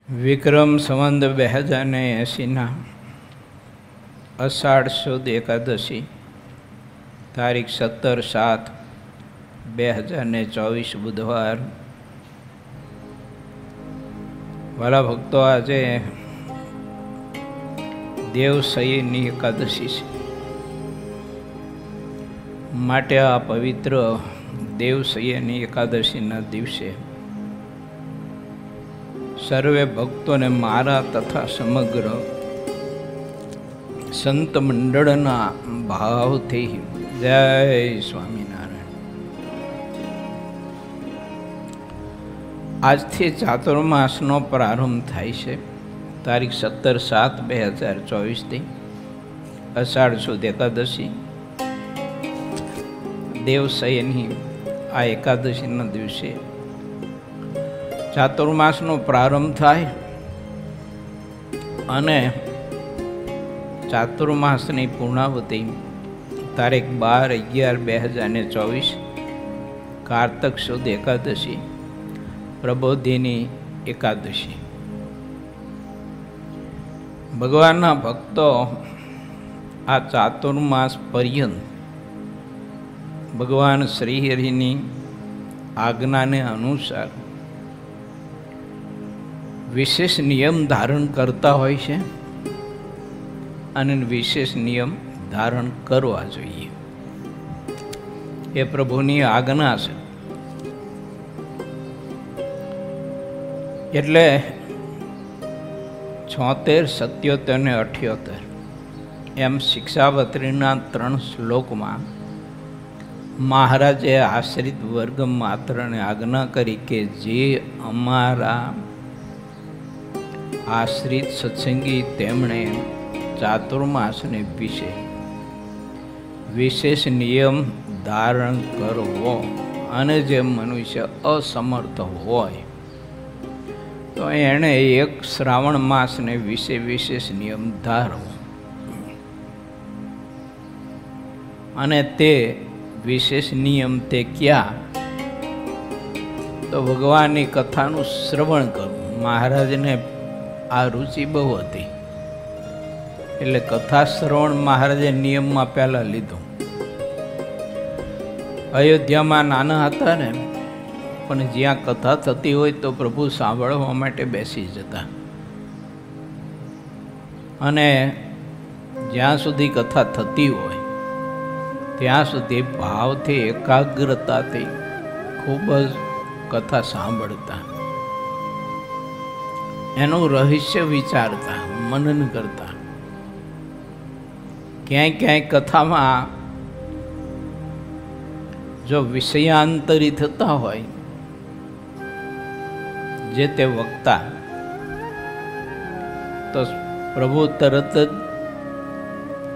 વિક્રમ સંવત 2080 અષાઢ સુદ એકાદશી તારીખ 17/7/2024 બુધવાર. વાલા ભક્તો, આજે દેવસયની એકાદશી છે. માટે આ પવિત્ર દેવસયની એકાદશીના દિવસે સર્વે ભક્તોને મારા તથા સમગ્ર સંત મંડળના ભાવથી જય સ્વામિનારાયણ. આજથી ચાતુર્માસનો પ્રારંભ થાય છે. તારીખ 17/7/2024 અષાઢ સુદ એકાદશી દેવસયની આ એકાદશીના દિવસે ચાતુર્માસનો પ્રારંભ થાય અને ચાતુર્માસની પૂર્ણાવતી તારીખ 12/11/2024 કારતક સુદ એકાદશી પ્રબોધિની એકાદશી. ભગવાનના ભક્તો આ ચાતુર્માસ પર્યંત ભગવાન શ્રીહરિની આજ્ઞાને અનુસાર વિશેષ નિયમ ધારણ કરતા હોય છે અને વિશેષ નિયમ ધારણ કરવા જોઈએ. એ પ્રભુની આજ્ઞા છે. એટલે 76, 77 અને 78 એમ શિક્ષાવત્રીના 3 શ્લોકમાં મહારાજે આશ્રિત વર્ગ માત્રને આજ્ઞા કરી કે જે અમારા આશ્રિત સત્સંગી તેમણે ચાતુર્માસને વિશે વિશેષ નિયમ ધારણ કરવો અને જે મનુષ્ય અસમર્થ હોય તો એણે એક શ્રાવણ માસને વિશે વિશેષ નિયમ ધારવો. અને તે વિશેષ નિયમ તે ક્યાં? તો ભગવાનની કથાનું શ્રવણ કરવું. મહારાજને આ રુચિ બહુ હતી એટલે કથા શ્રવણ મહારાજે નિયમમાં પહેલાં લીધું. અયોધ્યામાં નાના હતા ને, પણ જ્યાં કથા થતી હોય તો પ્રભુ સાંભળવા માટે બેસી જતા અને જ્યાં સુધી કથા થતી હોય ત્યાં સુધી ભાવથી એકાગ્રતાથી ખૂબ જ કથા સાંભળતા, એનું રહસ્ય વિચારતા, મનન કરતા. ક્યાંય કથામાં જો વિષયાંતરી થતા હોય જે તે વક્તા, તો પ્રભુ તરત જ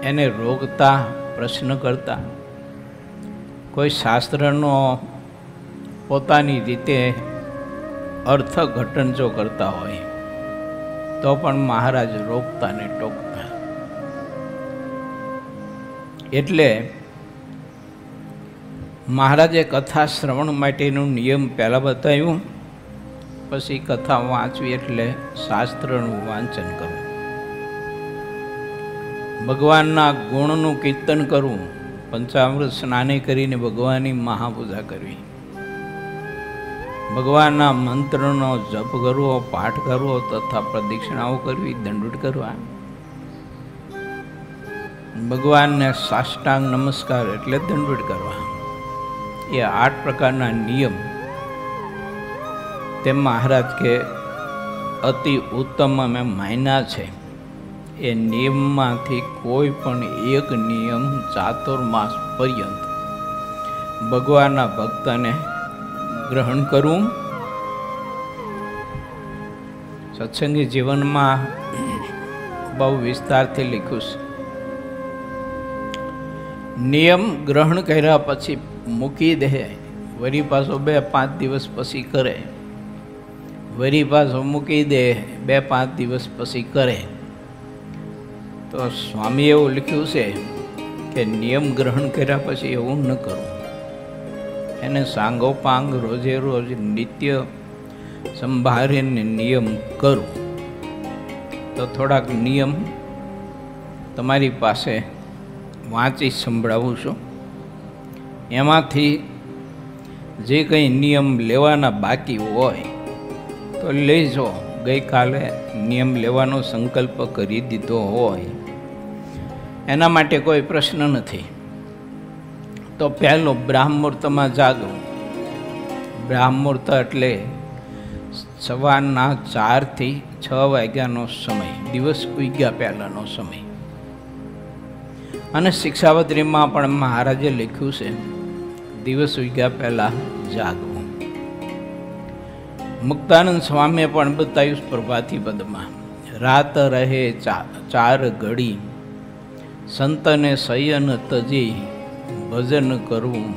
એને રોકતા, પ્રશ્ન કરતા. કોઈ શાસ્ત્રનો પોતાની રીતે અર્થઘટન જો કરતા હોય તો પણ મહારાજ રોકતા ને ટોકતા. એટલે મહારાજે કથા શ્રવણ માટેનું નિયમ પહેલાં બતાવ્યું, પછી કથા વાંચવી એટલે શાસ્ત્રનું વાંચન કરવું, ભગવાનના ગુણનું કીર્તન કરવું, પંચામૃત સ્નાને કરીને ભગવાનની મહાપૂજા કરવી, ભગવાનના મંત્રનો જપ કરવો, પાઠ કરવો તથા પ્રદક્ષિણાઓ કરવી, દંડવત કરવા, ભગવાનને સાષ્ટાંગ નમસ્કાર એટલે દંડવત કરવા. એ 8 પ્રકારના નિયમ તે મહારાજ કે અતિ ઉત્તમ અમે માન્યા છે. એ નિયમમાંથી કોઈ પણ એક નિયમ ચાતુર્માસ પર્યંત ભગવાનના ભક્તને ગ્રહણ કરવું. સત્સંગી જીવનમાં બહુ વિસ્તારથી લખ્યું છે. નિયમ ગ્રહણ કર્યા પછી મૂકી દે, વળી પાછો 2-5 દિવસ પછી કરે, વળી પાછો મૂકી દે, 2-5 દિવસ પછી કરે. તો સ્વામી એવું લખ્યું છે કે નિયમ ગ્રહણ કર્યા પછી એવું ન કરવું. એને સાંગોપાંગ રોજે રોજ નિત્ય સંભાળીને નિયમ કરું. તો થોડાક નિયમ તમારી પાસે વાંચી સંભળાવું છું. એમાંથી જે કંઈ નિયમ લેવાના બાકી હોય તો લેજો. ગઈકાલે નિયમ લેવાનો સંકલ્પ કરી દીધો હોય એના માટે કોઈ પ્રશ્ન નથી. તો પહેલો, બ્રાહ્મુહૂર્તમાં જાગવું. બ્રાહ્મુહૂર્ત એટલે સવારના 4 થી 6 વાગ્યાનો સમય, દિવસ ઉગ્યા પહેલાંનો સમય. અને શિક્ષાપત્રીમાં પણ મહારાજે લખ્યું છે દિવસ ઉગ્યા પહેલાં જાગવું. મુક્તાનંદ સ્વામીએ પણ બતાવ્યું પ્રભાતી પદમાં, રાત રહે 4 ઘડી, સંતને શયન તજી ભજન કરવું,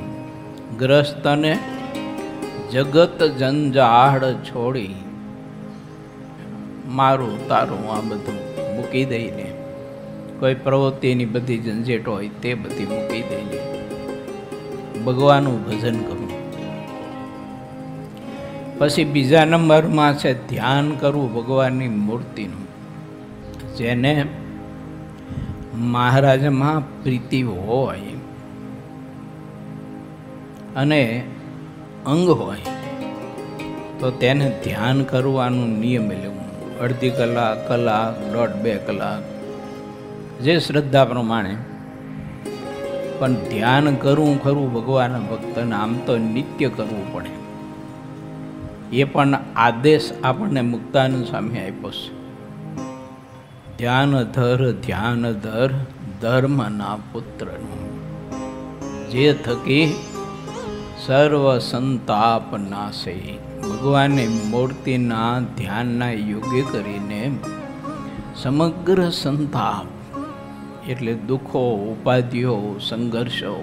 ગ્રસ્તને જગત જંજાળ છોડી. મારું તારું આ બધું મૂકી દઈને, કોઈ પ્રવૃત્તિની બધી ઝંઝેટ હોય તે બધી મૂકી દઈને ભગવાનનું ભજન કરવું. પછી બીજા નંબરમાં છે ધ્યાન કરવું ભગવાનની મૂર્તિનું. જેને મહારાજમાં પ્રીતિ હોય અને અંગ હોય તો તેને ધ્યાન કરવાનું નિયમ લેવું. અડધી કલાક, કલાક, 1.5-2 કલાક, જે શ્રદ્ધા પ્રમાણે. પણ ધ્યાન કરવું ખરું ભગવાનના ભક્તને આમ તો નિત્ય કરવું પડે. એ પણ આદેશ આપણને મુક્તાનંદ સ્વામી આપ્યો છે. ધ્યાન ધર ધર્મના પુત્રનું, જે થકી સર્વ સંતાપ નાશે. ભગવાનની મૂર્તિના ધ્યાનના યોગ્ય કરીને સમગ્ર સંતાપ એટલે દુઃખો, ઉપાધિઓ, સંઘર્ષો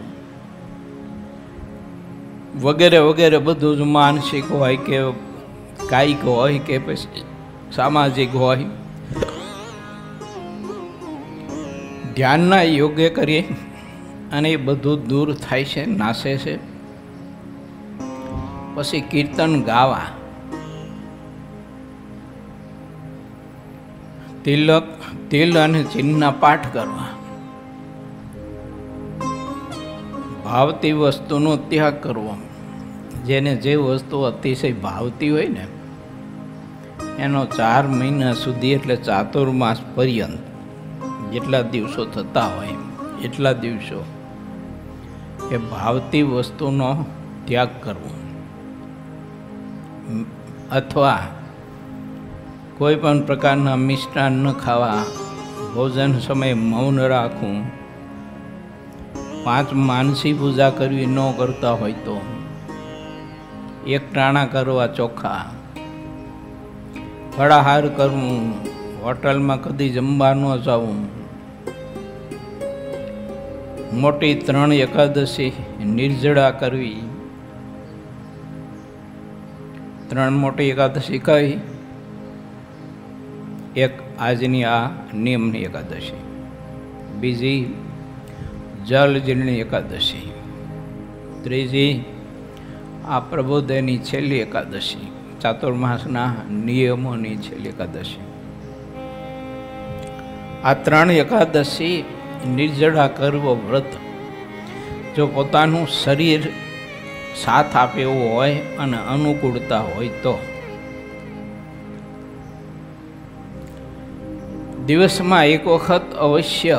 વગેરે વગેરે બધું જ માનસિક હોય કે કાયિક હોય કે પછી સામાજિક હોય, ધ્યાનના યોગ્ય કરીએ અને એ બધું દૂર થાય છે, નાશે છે. પછી કીર્તન ગાવા, તિલ અને ચિહ્નના પાઠ કરવા, ભાવતી વસ્તુનો ત્યાગ કરવો. જેને જે વસ્તુ અતિશય ભાવતી હોય ને એનો 4 મહિના સુધી એટલે ચાતુર્માસ પર્યંત જેટલા દિવસો થતા હોય એટલા દિવસો એ ભાવતી વસ્તુનો ત્યાગ કરવો. અથવા કોઈ પણ પ્રકારના મિષ્ટાન ન ખાવા, ભોજન સમયે મૌન રાખવું, 5 માનસી પૂજા કરવી ન કરતા હોય તો 1 ટાણા કરવા ચોખ્ખા, ફળાહાર કરવું, હોટલમાં કદી જમવા ન જવું, મોટી 3 એકાદશી નિર્જળા કરવી. 3 મોટી એકાદશી કઈ? એક આજની આ નિયમની એકાદશી, બીજી જલજીર્ણી એકાદશી, ત્રીજી આ પ્રબોધની છેલ્લી એકાદશી, ચાતુર્માસના નિયમોની છેલ્લી એકાદશી. આ 3 એકાદશી નિર્જળા કરવો વ્રત જો પોતાનું શરીર સાથ આપે એવું હોય અને અનુકૂળતા હોય તો દિવસમાં 1 વખત અવશ્ય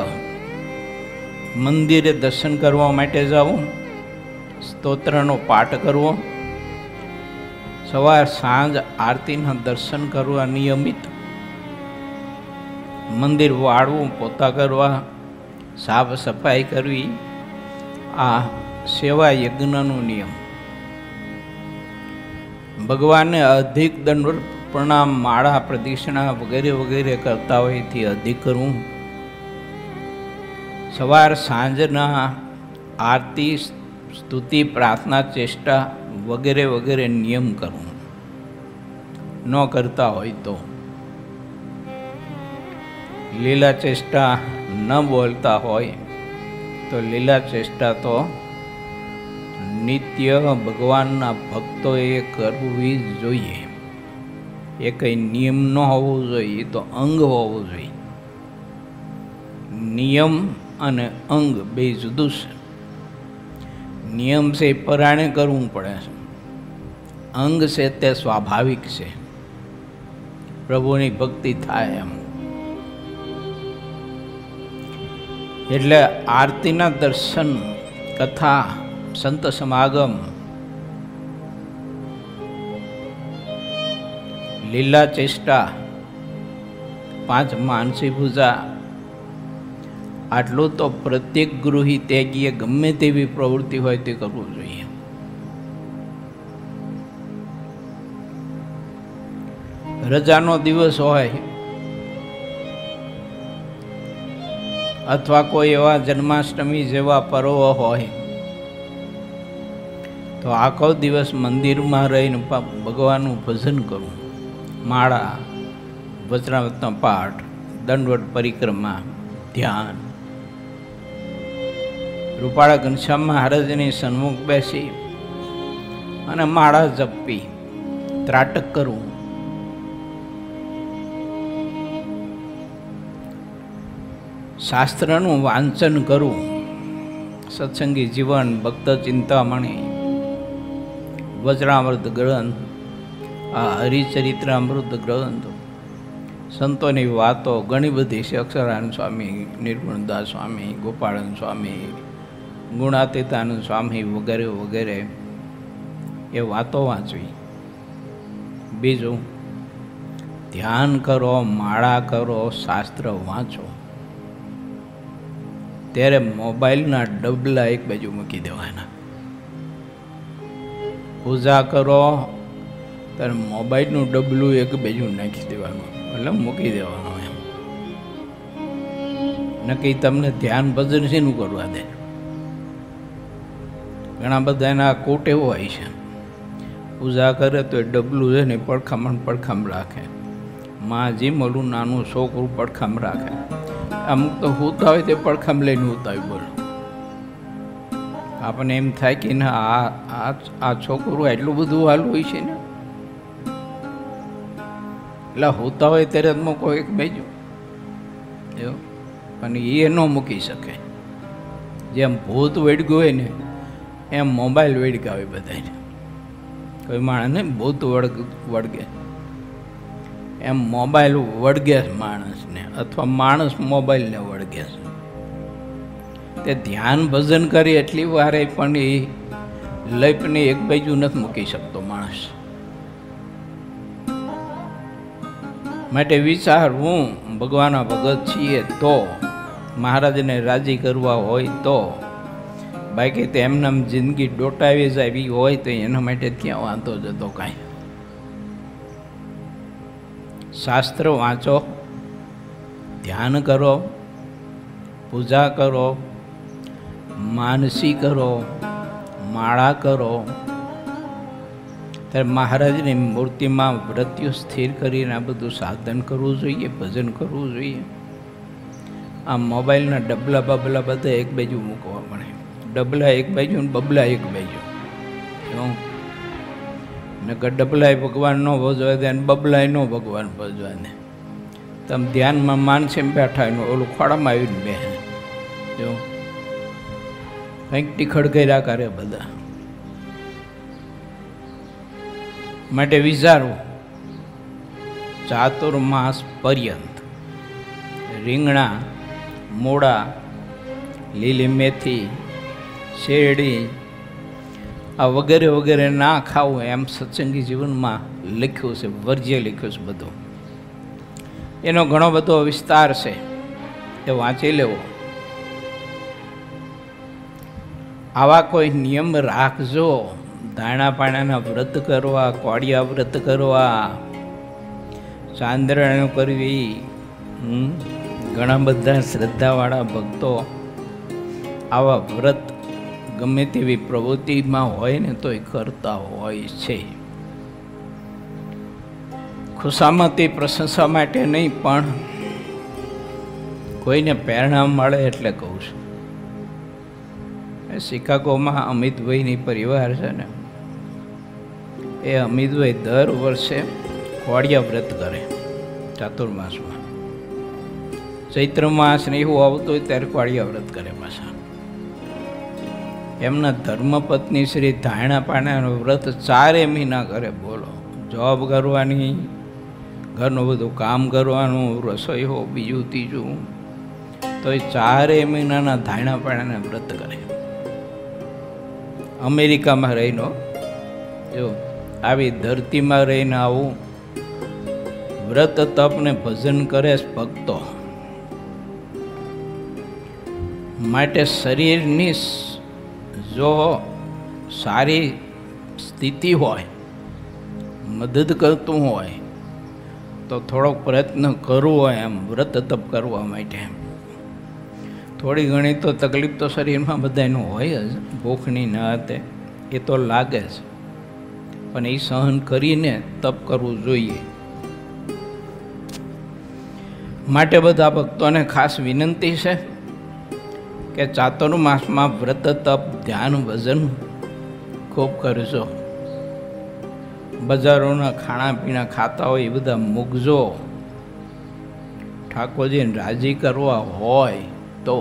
મંદિરે દર્શન કરવા માટે જવું, સ્તોત્રનો પાઠ કરવો, સવાર સાંજ આરતીના દર્શન કરવા નિયમિત, મંદિર વાળવું, પોતા કરવા, સાફ સફાઈ કરવી. આ સેવા યજ્ઞનો નિયમ. ભગવાનને અધિક દંડ પ્રણામ, માળા, પ્રદક્ષિણા વગેરે વગેરે કરતા હોય એથી અધિક કરવું. સવાર સાંજના આરતી, સ્તુતિ, પ્રાર્થના, ચેષ્ટા વગેરે વગેરે નિયમ કરવું. ન કરતા હોય તો લીલા ચેષ્ટા ન બોલતા હોય તો લીલા ચેષ્ટા તો નિત્ય ભગવાનના ભક્તોએ કરવી જોઈએ. એ કંઈ નિયમ ન હોવો જોઈએ, એ તો અંગ હોવું જોઈએ. નિયમ અને અંગ બે જુદું છે. નિયમ છે એ પરાણે કરવું પડે છે, અંગ છે તે સ્વાભાવિક છે, પ્રભુની ભક્તિ થાય એમ. એટલે આરતીના દર્શન, કથા, સંત સમાગમ, લીલા ચેષ્ટા, 5 માનસી પૂજા, આટલું તો પ્રત્યેક ગૃહી ત્યાગીએ ગમે તેવી પ્રવૃત્તિ હોય તે કરવું જોઈએ. રજાનો દિવસ હોય અથવા કોઈ એવા જન્માષ્ટમી જેવા પર્વ હોય તો આખો દિવસ મંદિરમાં રહીને ભગવાનનું ભજન કરવું, માળા, વચનામૃતનો પાઠ, દંડવત પરિક્રમા, ધ્યાન. રૂપાળા ઘનશ્યામ મહારાજની સન્મુખ બેસી અને માળા જપી ત્રાટક કરવું. શાસ્ત્રનું વાંચન કરવું, સત્સંગી જીવન, ભક્ત ચિંતામણી, વચનામૃત ગ્રંથ, આ હરિચરિત્રામૃત ગ્રંથ, સંતોની વાતો ઘણી બધી છે. અક્ષરાનંદ સ્વામી, નિર્ગુણદાસ સ્વામી, ગોપાળન સ્વામી, ગુણાતીતાનંદ સ્વામી વગેરે વગેરે, એ વાતો વાંચવી. બીજું, ધ્યાન કરો, માળા કરો, શાસ્ત્ર વાંચો. ત્યારે મોબાઈલના ડબલા એક બાજુ મૂકી દેવાના. પૂજા કરો ત્યારે મોબાઈલનું ડબલું એક બાજુ નાખી દેવાનું, એટલે મૂકી દેવાનું. એમ નક્કી તમને ધ્યાન ભજન શેનું કરવા દે. ઘણા બધા એના કોટ એવો હોય છે, પૂજા કરે તો એ ડબલું છે ને પડખામ રાખે. માં જેમ ઓલું નાનું છોકરું પડખામ રાખે, અમુક તો હોતા હોય તે પડખામ લઈને હોતા હોય. બોલો, આપણને એમ થાય કે ના આ છોકરું એટલું બધું હાલ હોય છે ને, એટલે હોતા હોય ત્યારે જ મૂકો એક બાજુ. એવું પણ એ ન મૂકી શકે. જેમ ભૂત વળગ્યું હોય ને એમ મોબાઈલ વળગાવે બધાને. કોઈ માણસને ભૂત વળગે એમ મોબાઈલ વળગે માણસને, અથવા માણસ મોબાઈલને વળગે છે. તે ધ્યાન ભજન કરી એટલી વારે પણ એ લપને એક બાજુ નથી મૂકી શકતો માણસ. માટે વિચારવું, ભગવાનના ભગત છીએ તો, મહારાજને રાજી કરવા હોય તો, બાકી તો એમને જિંદગી ડોટાવી જાય એવી હોય તો એના માટે ક્યાં વાંધો જતો કાંઈ. શાસ્ત્ર વાંચો, ધ્યાન કરો, પૂજા કરો, માનસી કરો, માળા કરો. ત્યારે મહારાજની મૂર્તિમાં વૃત્તિઓ સ્થિર કરીને આ બધું સાધન કરવું જોઈએ, ભજન કરવું જોઈએ. આ મોબાઈલના ડબલા બબલા બધા એક બાજુ મૂકવા પડે. ડબલા એક બાજુ ને બબલા એક બાજુ. નકર ડબલાય ભગવાન ન ભજવા દે અને બબલાય ન ભગવાન ભજવા દે. તમે ધ્યાનમાં માનસે બેઠા ને ઓલું ખોડામાં આવીને બે જો કંઈક ટીખડ કર્યા કરે બધા. માટે વિચારવું, ચાતુર્માસ પર્યંત રીંગણા, મૂળા, લીલી મેથી, શેરડી આ વગેરે વગેરે ના ખાવું એમ સત્સંગી જીવનમાં લખ્યું છે, વર્જ્ય લખ્યું છે બધું. એનો ઘણો બધો વિસ્તાર છે, એ વાંચી લેવો. આવા કોઈ નિયમ રાખજો. દાણા પાણાના વ્રત કરવા, કોડિયા વ્રત કરવા, ચાંદ્રાયણ કરવી. ઘણા બધા શ્રદ્ધાવાળા ભક્તો આવા વ્રત ગમે તેવી પ્રવૃત્તિમાં હોય ને તો એ કરતા હોય છે. ખુશામતી પ્રશંસા માટે નહીં, પણ કોઈને પ્રેરણા મળે એટલે કહું છું. શિકાગોમાં અમિતભાઈની પરિવાર છે ને, એ અમિતભાઈ દર વર્ષે કોળિયા વ્રત કરે ચાતુર્માસમાં. ચૈત્ર માસ ને એવું આવતું હોય ત્યારે કોળિયા વ્રત કરે પાછા. એમના ધર્મપત્ની શ્રી ધાયણાપાણાનું વ્રત 4 મહિના કરે. બોલો, જોબ કરવાની, ઘરનું બધું કામ કરવાનું, રસોઈ હો બીજું ત્રીજું, તો એ 4 મહિનાના ધાયણાપાણાને વ્રત કરે. અમેરિકામાં રહીને, જો આવી ધરતીમાં રહીને આવું વ્રત તપ ને ભજન કરે ભક્તો. માટે શરીરની જો સારી સ્થિતિ હોય, મદદ કરતું હોય, તો થોડોક પ્રયત્ન કરવો હોય એમ વ્રત તપ કરવા માટે. થોડી ઘણી તો તકલીફ તો શરીરમાં બધાનું હોય જ, ભૂખની ન હતી એ તો લાગે જ, પણ એ સહન કરીને તપ કરવું જોઈએ. માટે બધા ભક્તોને ખાસ વિનંતી છે કે ચાતુર્માસમાં વ્રત તપ ધ્યાન ભજન ખૂબ કરજો. બજારોના ખાણાપીણા ખાતા હોય એ બધા મૂકજો. ઠાકોરજીને રાજી કરવા હોય તો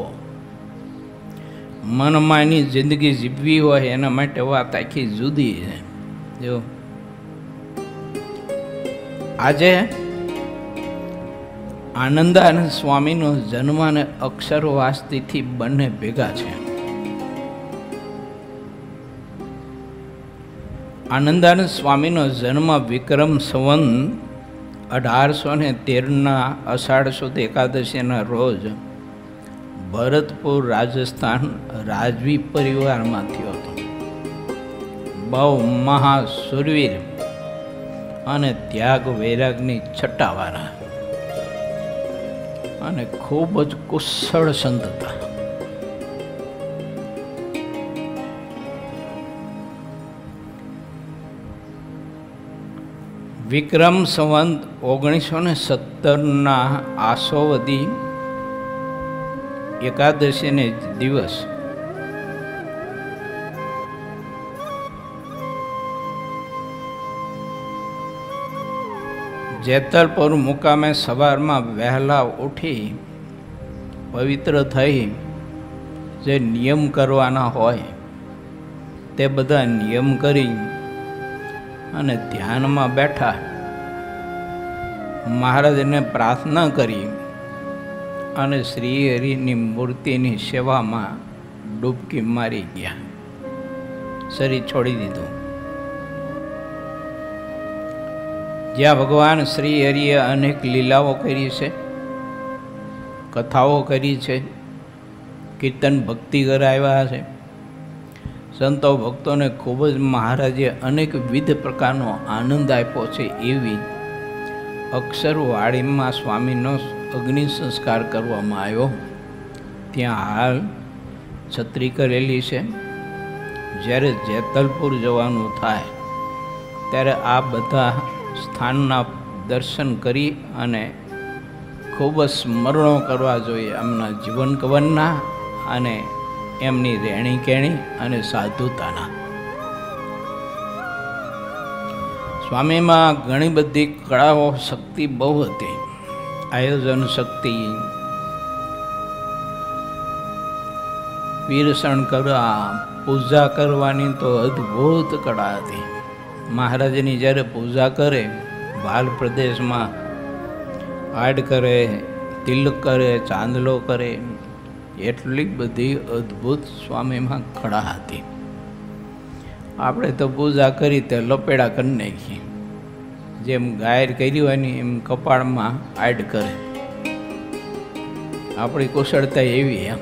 મનમાની જિંદગી જીવવી હોય એના માટે વાત આખી જુદી છે. જો આજે આનંદાનંદ સ્વામીનો જન્મ અને અક્ષરવાસ તિથિ બંને ભેગા છે. આનંદાનંદ સ્વામીનો જન્મ વિક્રમ સંવત 1813 અષાઢ સુદ એકાદશીના રોજ ભરતપુર રાજસ્થાન રાજવી પરિવારમાં થયો હતો. બહુ મહાસુરવીર અને ત્યાગ વૈરાગની છટ્ટાવાળા અને ખૂબ જ કુશળ સંત હતા. વિક્રમ સંવત 1917 આસોવદી એકાદશીને દિવસ જેતલપુર મુકામે સવારમાં વહેલા ઉઠી પવિત્ર થઈ જે નિયમ કરવાના હોય તે બધા નિયમ કરી અને ધ્યાનમાં બેઠા. મહારાજને પ્રાર્થના કરી અને શ્રી હરિની મૂર્તિની સેવામાં ડૂબકી મારી ગયા. શરીર છોડી દીધું. જ્યાં ભગવાન શ્રી હરિએ અનેક લીલાઓ કરી છે, કથાઓ કરી છે, કીર્તન ભક્તિ કરાવ્યા છે, સંતો ભક્તોને ખૂબ જ મહારાજે અનેક વિધ પ્રકારનો આનંદ આપ્યો છે. એવી અક્ષરવાડીમાં સ્વામીનો અગ્નિ સંસ્કાર કરવામાં આવ્યો. ત્યાં હાલ છત્રી કરેલી છે. જ્યારે જેતલપુર જવાનું થાય ત્યારે આ બધા સ્થાનના દર્શન કરી અને ખૂબ જ સ્મરણો કરવા જોઈએ એમના જીવન કવનના અને એમની રહેણી કહેણી અને સાધુતાના. સ્વામીમાં ઘણી બધી કળાઓ શક્તિ બહુ હતી. આયોજન શક્તિ, પીરસણ કરવા, પૂજા કરવાની તો અદ્ભુત કળા હતી. મહારાજની જ્યારે પૂજા કરે, ભાલ પ્રદેશમાં આડ કરે, તિલક કરે, ચાંદલો કરે, એટલી બધી અદ્ભુત સ્વામીમાં કળા હતી. આપણે તો પૂજા કરી તે લપેડા કરી નાખી, જેમ ગાયર કરી હોય ને એમ કપાળમાં આડ કરે. આપણી કુશળતા એવી એમ.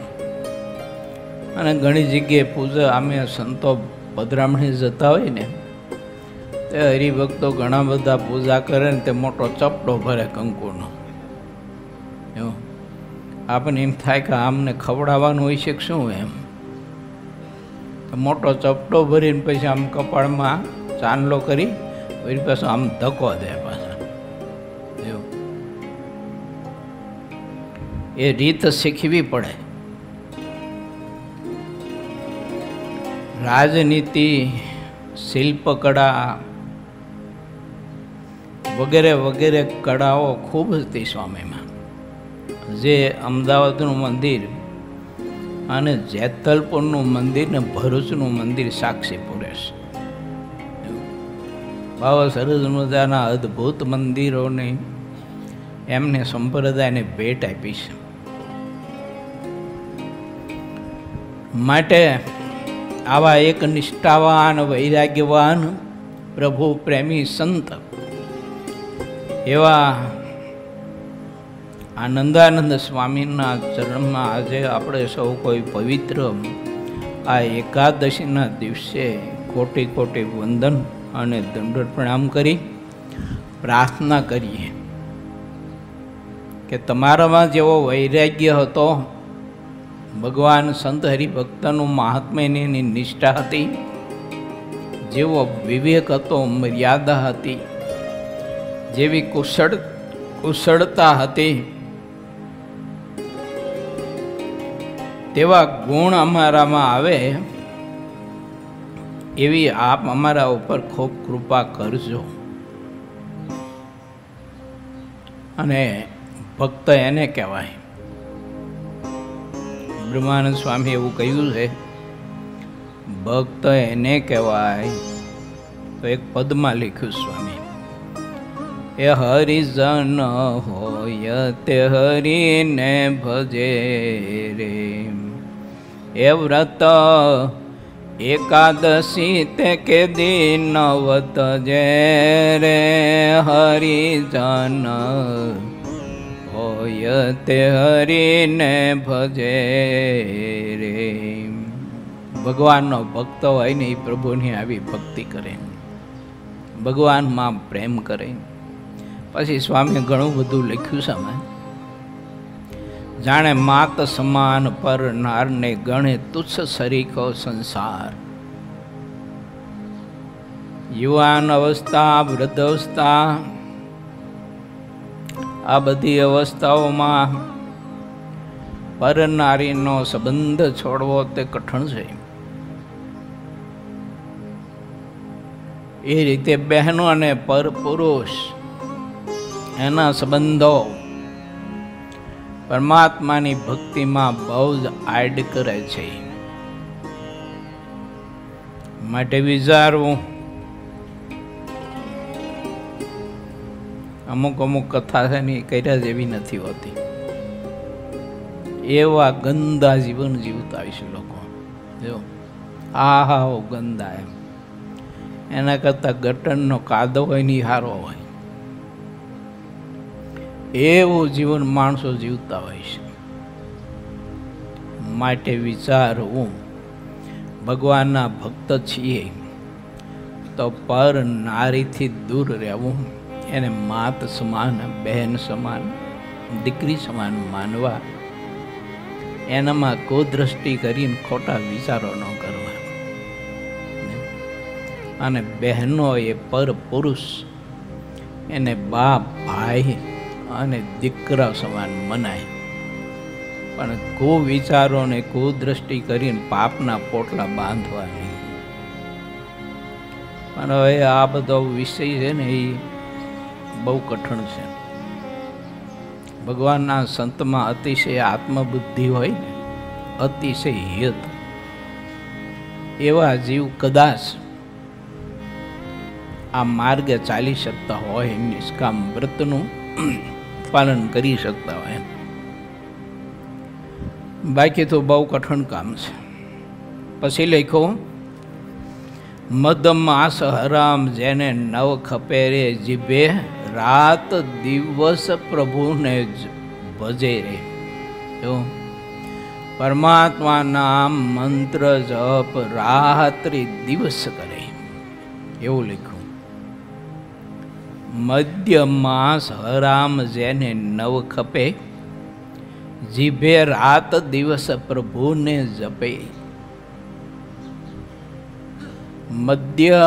અને ઘણી જગ્યાએ પૂજા અમે સંતો પધરામણી જતા હોય ને તે હરિભક્તો ઘણા બધા પૂજા કરે ને તે મોટો ચપટો ભરે કંકુનો. એવું આપણને એમ થાય કે આમને ખવડાવવાનું હોય છે કે શું એમ. મોટો ચપટો ભરીને પછી આમ કપાળમાં ચાંદલો કરી વળી પાછો આમ ધક્કો દે પાછા. એવું એ રીત શીખવી પડે. રાજનીતિ, શિલ્પકળા, વગેરે વગેરે કળાઓ ખૂબ હતી સ્વામીમાં, જે અમદાવાદનું મંદિર અને જેતલપુરનું મંદિર ને ભરૂચનું મંદિર સાક્ષી પૂરે છે. બહુ સરસ મજાના અદ્ભુત મંદિરોની એમને સંપ્રદાયને ભેટ આપી છે. માટે આવા એક નિષ્ઠાવાન વૈરાગ્યવાન પ્રભુ પ્રેમી સંત એવા આનંદાનંદ સ્વામીના ચરણમાં આજે આપણે સૌ કોઈ પવિત્ર આ એકાદશીના દિવસે કોટી કોટી વંદન અને દંડવત પ્રણામ કરી પ્રાર્થના કરીએ કે તમારામાં જેવો વૈરાગ્ય હતો, ભગવાન સંત હરિભક્તનું મહાત્મ્યની નિષ્ઠા હતી, જેવો વિવેક હતો, મર્યાદા હતી, જેવી કુશળતા હતી, તેવા ગુણ અમારામાં આવે એવી આપ અમારા ઉપર ખૂબ કૃપા કરજો. અને ભક્ત એને કહેવાય. બ્રહ્માનંદ સ્વામી એવું કહ્યું છે, ભક્ત એને કહેવાય. તો એક પદમાં લખ્યું સ્વામી, એ હરિજન હોય તે હરિને ભજે રે, એ વ્રત એકાદશી તે કે દિનવત જે રે, હરિજન હોય તે હરિને ભજે રે. ભગવાનનો ભક્ત હોય ને એ પ્રભુની આવી ભક્તિ કરે, ભગવાનમાં પ્રેમ કરે. પછી સ્વામી ઘણું બધું લખ્યું છે અમે, જાણે માત સમાન પર નારને ગણે તુચ્છ સરીખો સંસાર. યુવાન અવસ્થા, વૃદ્ધ અવસ્થા, આ બધી અવસ્થાઓમાં પર નારીનો સંબંધ છોડવો તે કઠણ છે. એ રીતે બહેનો અને પર પુરુષ એના સંબંધો પરમાત્માની ભક્તિમાં બહુ જ આડ કરે છે. માટે વિચારવું, અમુક અમુક કથા છે ને એ કર્યા જેવી નથી હોતી. એવા ગંદા જીવન જીવતા હોય છે લોકો. જો આહા ગંદા, એમ એના કરતાં ગટરનો કાદવ હોય ને હારો હોય એવું જીવન માણસો જીવતા હોય છે. માટે વિચારવું, ભગવાનના ભક્ત છીએ તો પર નારીથી દૂર રહેવું, એને માત સમાન, બહેન સમાન, દીકરી સમાન માનવા, એનામાં કુદ્રષ્ટિ કરીને ખોટા વિચારો ન કરવા. અને બહેનો એ પર પુરુષ, એને બાપ, ભાઈ અને દીકરા સમાન મનાય. પણ કુવિચારો ને કુદ્રષ્ટિ કરીને પાપના પોટલા બાંધવા નહીં. પણ હવે આ બધો વિષય છે ને એ બહુ કઠણ છે. ભગવાનના સંતમાં અતિશય આત્મબુદ્ધિ હોય ને, અતિશય હિત, એવા જીવ કદાચ આ માર્ગે ચાલી શકતા હોય, નિષ્કામ વ્રતનું પાલન કરી શકતા હોય. બાકી તો બહુ કઠણ કામ છે. પછી લખો, મદમાસ હરામ જેને નવ ખપે રે, જીભે રાત દિવસ પ્રભુને ભજે રે. જો પરમાત્મા નામ મંત્ર જપ રાત્રિ દિવસ કરે, એવું લખ્યું. મધ્ય માસ હરામ જેને નવ ખપે, જીભે રાત દિવસ પ્રભુને જપે. મધ્ય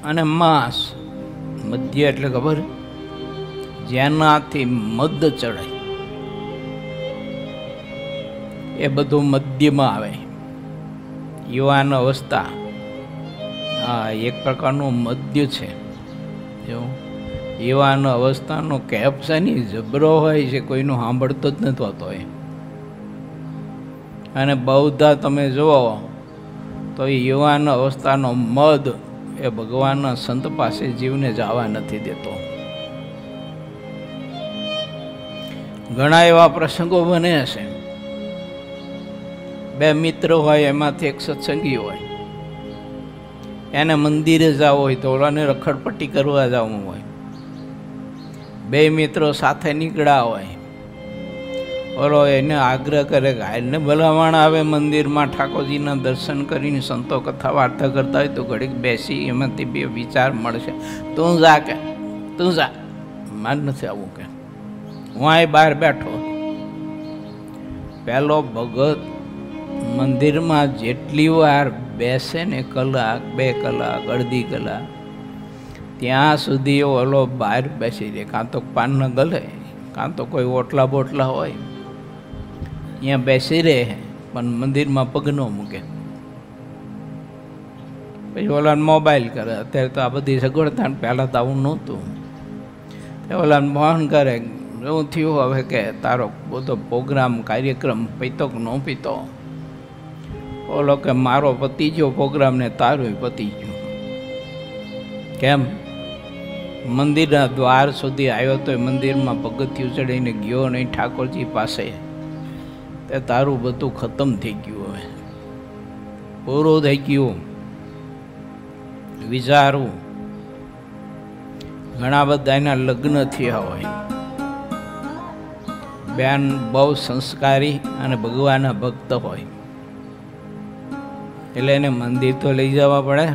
અને માસ, મધ્ય એટલે ખબર, જેનાથી મદ ચડે, એ બધું મધ્યમાં આવે. યુવાન અવસ્થા, હા એક પ્રકારનું મધ્ય છે. જો યુવાન અવસ્થાનો કેપ છે ને જબરો હોય છે, કોઈનું સાંભળતો જ નથી હોતો એ. અને બૌદ્ધા તમે જુઓ તો એ યુવાન અવસ્થાનો મદ એ ભગવાનના સંત પાસે જીવને જવા નથી દેતો. ઘણા એવા પ્રસંગો બને છે, બે મિત્રો હોય, એમાંથી એક સત્સંગી હોય, એને મંદિરે જવું હોય તો ઓલાને રખડપટ્ટી કરવા જવું હોય. બે મિત્રો સાથે નીકળ્યા હોય, ઓલો એને આગ્રહ કરે કે એને ભલામણ આવે મંદિરમાં ઠાકોરજીના દર્શન કરીને સંતો કથા વાર્તા કરતા હોય તો ઘડીક બેસી એમાંથી બે વિચાર મળશે. તું જા કે તું જા, માર નથી આવું કે હું અહીં બહાર બેઠો. પહેલો ભગત મંદિરમાં જેટલી વાર બેસે ને, કલાક, 2 કલાક, અડધી કલાક, ત્યાં સુધી ઓલો બહાર બેસી રહે. કાં તો પાનના ગલે, કાં તો કોઈ ઓટલા બોટલા હોય, અહીંયા બેસી રહે, પણ મંદિરમાં પગ ન મૂકે. પછી ઓલાને મોબાઈલ કરે. અત્યારે તો આ બધી સગવડતા, પહેલાં તો આવું નહોતું. ઓલાને ફોન કરે, એવું થયું હવે કે તારો બધો પ્રોગ્રામ કાર્યક્રમ પીતો કે ન પીતો? ઓલો કે મારો પતી ગયો પ્રોગ્રામ ને તારું પતી ગયું. કેમ? મંદિરના દ્વાર સુધી આવ્યો તો મંદિરમાં પગથિયું ચડીને ગયો નહીં ઠાકોરજી પાસે, તે તારું બધું ખતમ થઈ ગયું, હવે પૂરું થઈ ગયું. વિચારવું. ઘણા બધા એના લગ્ન થયા હોય, બેન બહુ સંસ્કારી અને ભગવાનના ભક્ત હોય, એટલે એને મંદિર તો લઈ જવા પડે.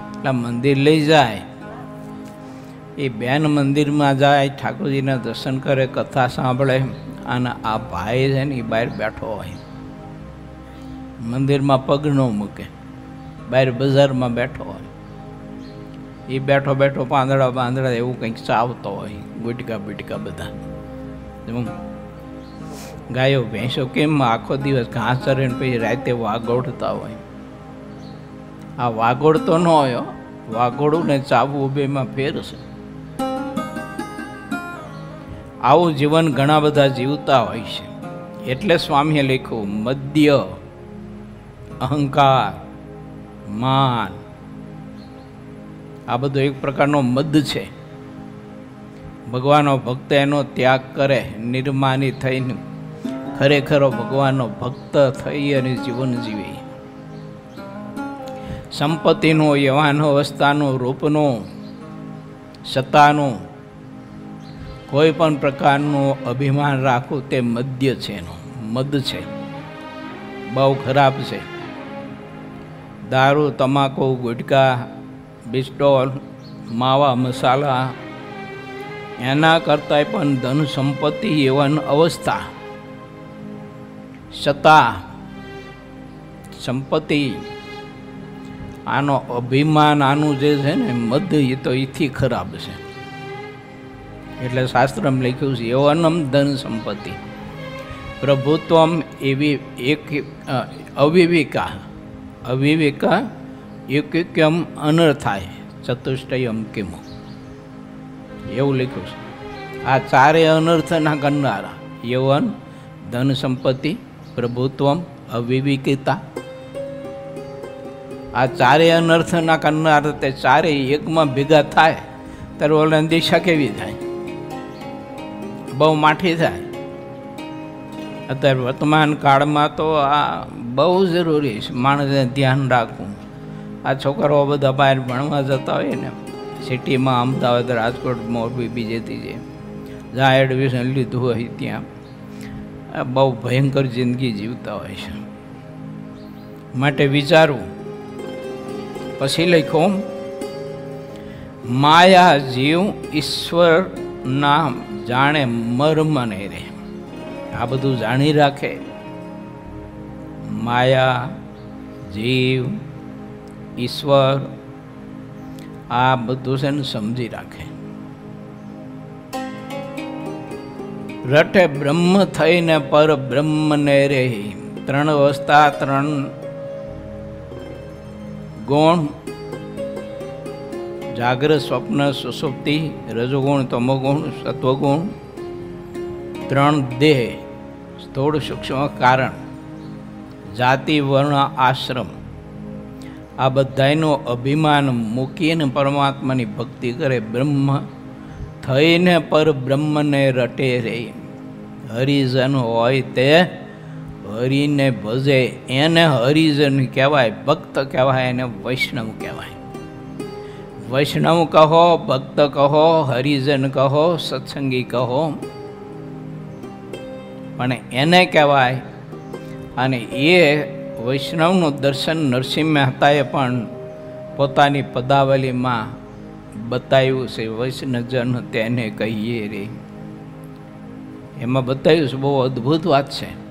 એટલે મંદિર લઈ જાય, એ બેન મંદિરમાં જાય, ઠાકોરજીના દર્શન કરે, કથા સાંભળે, અને આ ભાઈ છે ને એ બહાર બેઠો હોય, મંદિરમાં પગ ન મૂકે, બહાર બજારમાં બેઠો હોય. એ બેઠો બેઠો પાંદડા પાંદડા એવું કંઈક ચાવતો હોય, ગુટકા બુટકા બધા. ગાયો ભેંસો કેમ આખો દિવસ ઘાસ ચરે ને પછી રાતે વાગોડતા હોય. આ વાગોડતો ન હોય, વાગોડું ને ચાવવું બેમાં ફેર છે. આવું જીવન ઘણા બધા જીવતા હોય છે. એટલે સ્વામીએ લખ્યું, મદ્ય, અહંકાર, માન, આ બધો એક પ્રકારનો મદ છે. ભગવાનનો ભક્ત એનો ત્યાગ કરે, નિર્માની થઈને ખરેખરો ભગવાનનો ભક્ત થઈ અને જીવન જીવે. સંપત્તિનું, યવાન અવસ્થાનું, રૂપનું, સત્તાનું, કોઈ પણ પ્રકારનું અભિમાન રાખવું તે મદ્ય છે, એનું મદ છે, બહુ ખરાબ છે. દારૂ, તમાકુ, ગુટકા, બિસ્ટોલ, માવા મસાલા, એના કરતાં પણ ધન સંપત્તિ, યવન અવસ્થા, સત્તા, સંપત્તિ, આનો અભિમાન, આનું જે છે ને મદ, એ તો એથી ખરાબ છે. એટલે શાસ્ત્રમાં લખ્યું છે, યવનમ ધન સંપત્તિ, પ્રભુત્વમ એવી એક અવિવેકા, અવિવેકા એક્યમ અનર્થાય ચતુષ્ટયમ કિમ, એવું લખ્યું છે. આ ચારે અનર્થના કરનારા, યવન, ધન સંપત્તિ, પ્રભુત્વમ, અવિવેકતા, આ ચારે અનર્થના કરનારા, તે ચારે એકમાં ભેગા થાય ત્યારે ઓલાની દિશા કેવી થાય? બહુ માઠી થાય. અત્યારે વર્તમાન કાળમાં તો આ બહુ જરૂરી છે, માણસને ધ્યાન રાખવું. આ છોકરાઓ બધા બહાર ભણવા જતા હોય ને, સિટીમાં, અમદાવાદ, રાજકોટ, મોરબી, બીજેથી જે જ્યાં એડમિશન લીધું હોય ત્યાં બહુ ભયંકર જિંદગી જીવતા હોય છે. માટે વિચારવું. પછી લખ્યું, માયા જીવ ઈશ્વરના જાણે મર્મ નહીં રહે. આ બધું જાણી રાખે, માયા, જીવ, ઈશ્વર, આ બધું છે ને સમજી રાખે. રટે બ્રહ્મ થઈને પર બ્રહ્મ ને રે. 3 અવસ્થા, 3 ગુણ જાગ્રત સ્વપ્ન સુષુપ્તિ રજોગુણ તમોગુણ સત્વગુણ 3 દેહ સ્થૂળ સૂક્ષ્મ કારણ જાતિ વર્ણ આશ્રમ આ બધાયનું અભિમાન મૂકીને પરમાત્માની ભક્તિ કરે બ્રહ્મ થઈને પર બ્રહ્મને રટે રે હરિજન હોય તે હરિને ભજે એને હરિજન કહેવાય ભક્ત કહેવાય એને વૈષ્ણવ કહેવાય વૈષ્ણવ કહો ભક્ત કહો હરિજન કહો સત્સંગી કહો પણ એને કહેવાય અને એ વૈષ્ણવનું દર્શન નરસિંહ મહેતાએ પણ પોતાની પદાવલીમાં બતાવ્યું છે વૈષ્ણવજન તેને કહીએ રે એમાં બતાવ્યું છે બહુ અદ્ભુત વાત છે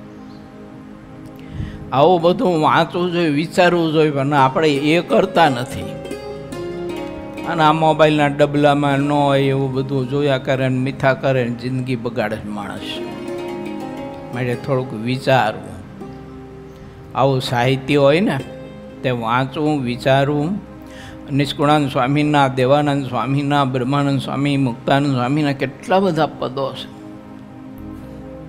આવું બધું વાંચવું જોઈએ વિચારવું જોઈએ પણ આપણે એ કરતા નથી અને આ મોબાઈલના ડબલામાં ન હોય એવું બધું જોયા કરે ને મીઠા કરે ને જિંદગી બગાડે માણસ માટે થોડુંક વિચારવું આવું સાહિત્ય હોય ને તે વાંચવું વિચારવું નિષ્કુળાનંદ સ્વામીના દેવાનંદ સ્વામીના બ્રહ્માનંદ સ્વામી મુક્તાનંદ સ્વામીના કેટલા બધા પદો છે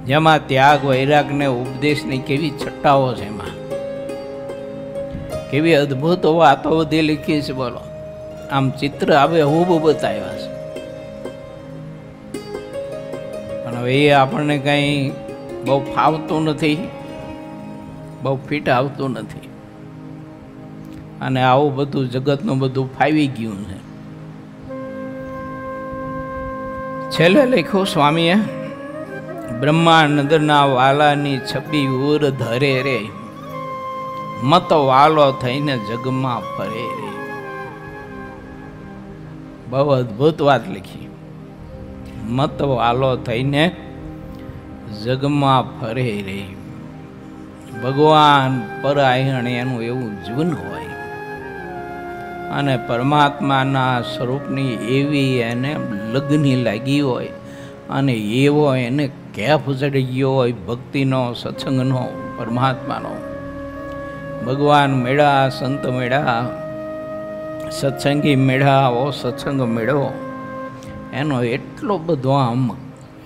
જેમાં ત્યાગ વૈરાગને ઉપદેશની કેવી છટ્ટાઓ છે એમાં કેવી અદ્ભુત વાતો બધી લીખી છે બોલો આમ ચિત્ર આવે હું બતાવ્યા છે પણ હવે એ આપણને કંઈ બહુ ફાવતું નથી બહુ ફિટ આવતું નથી અને આવું બધું જગતનું બધું ફાવી ગયું છે છેલ્લે લખ્યું સ્વામીએ બ્રહ્માનંદના વાલાની છબી ઉર ધરે રે મત વાલો થઈને જગમાં ફરે રે બહુ અદ્ભુત વાત લખી મત વાલો થઈને જગમાં ફરે રે ભગવાન પરાયણ એનું એવું જીવન હોય અને પરમાત્માના સ્વરૂપની એવી એને લગ્ની લાગી હોય અને એવો એને કેફ ચડી ગયો હોય ભક્તિનો સત્સંગનો પરમાત્માનો ભગવાન મેળા સંત મેળા સત્સંગી મેળા આવો સત્સંગ મેળવો એનો એટલો બધો આમ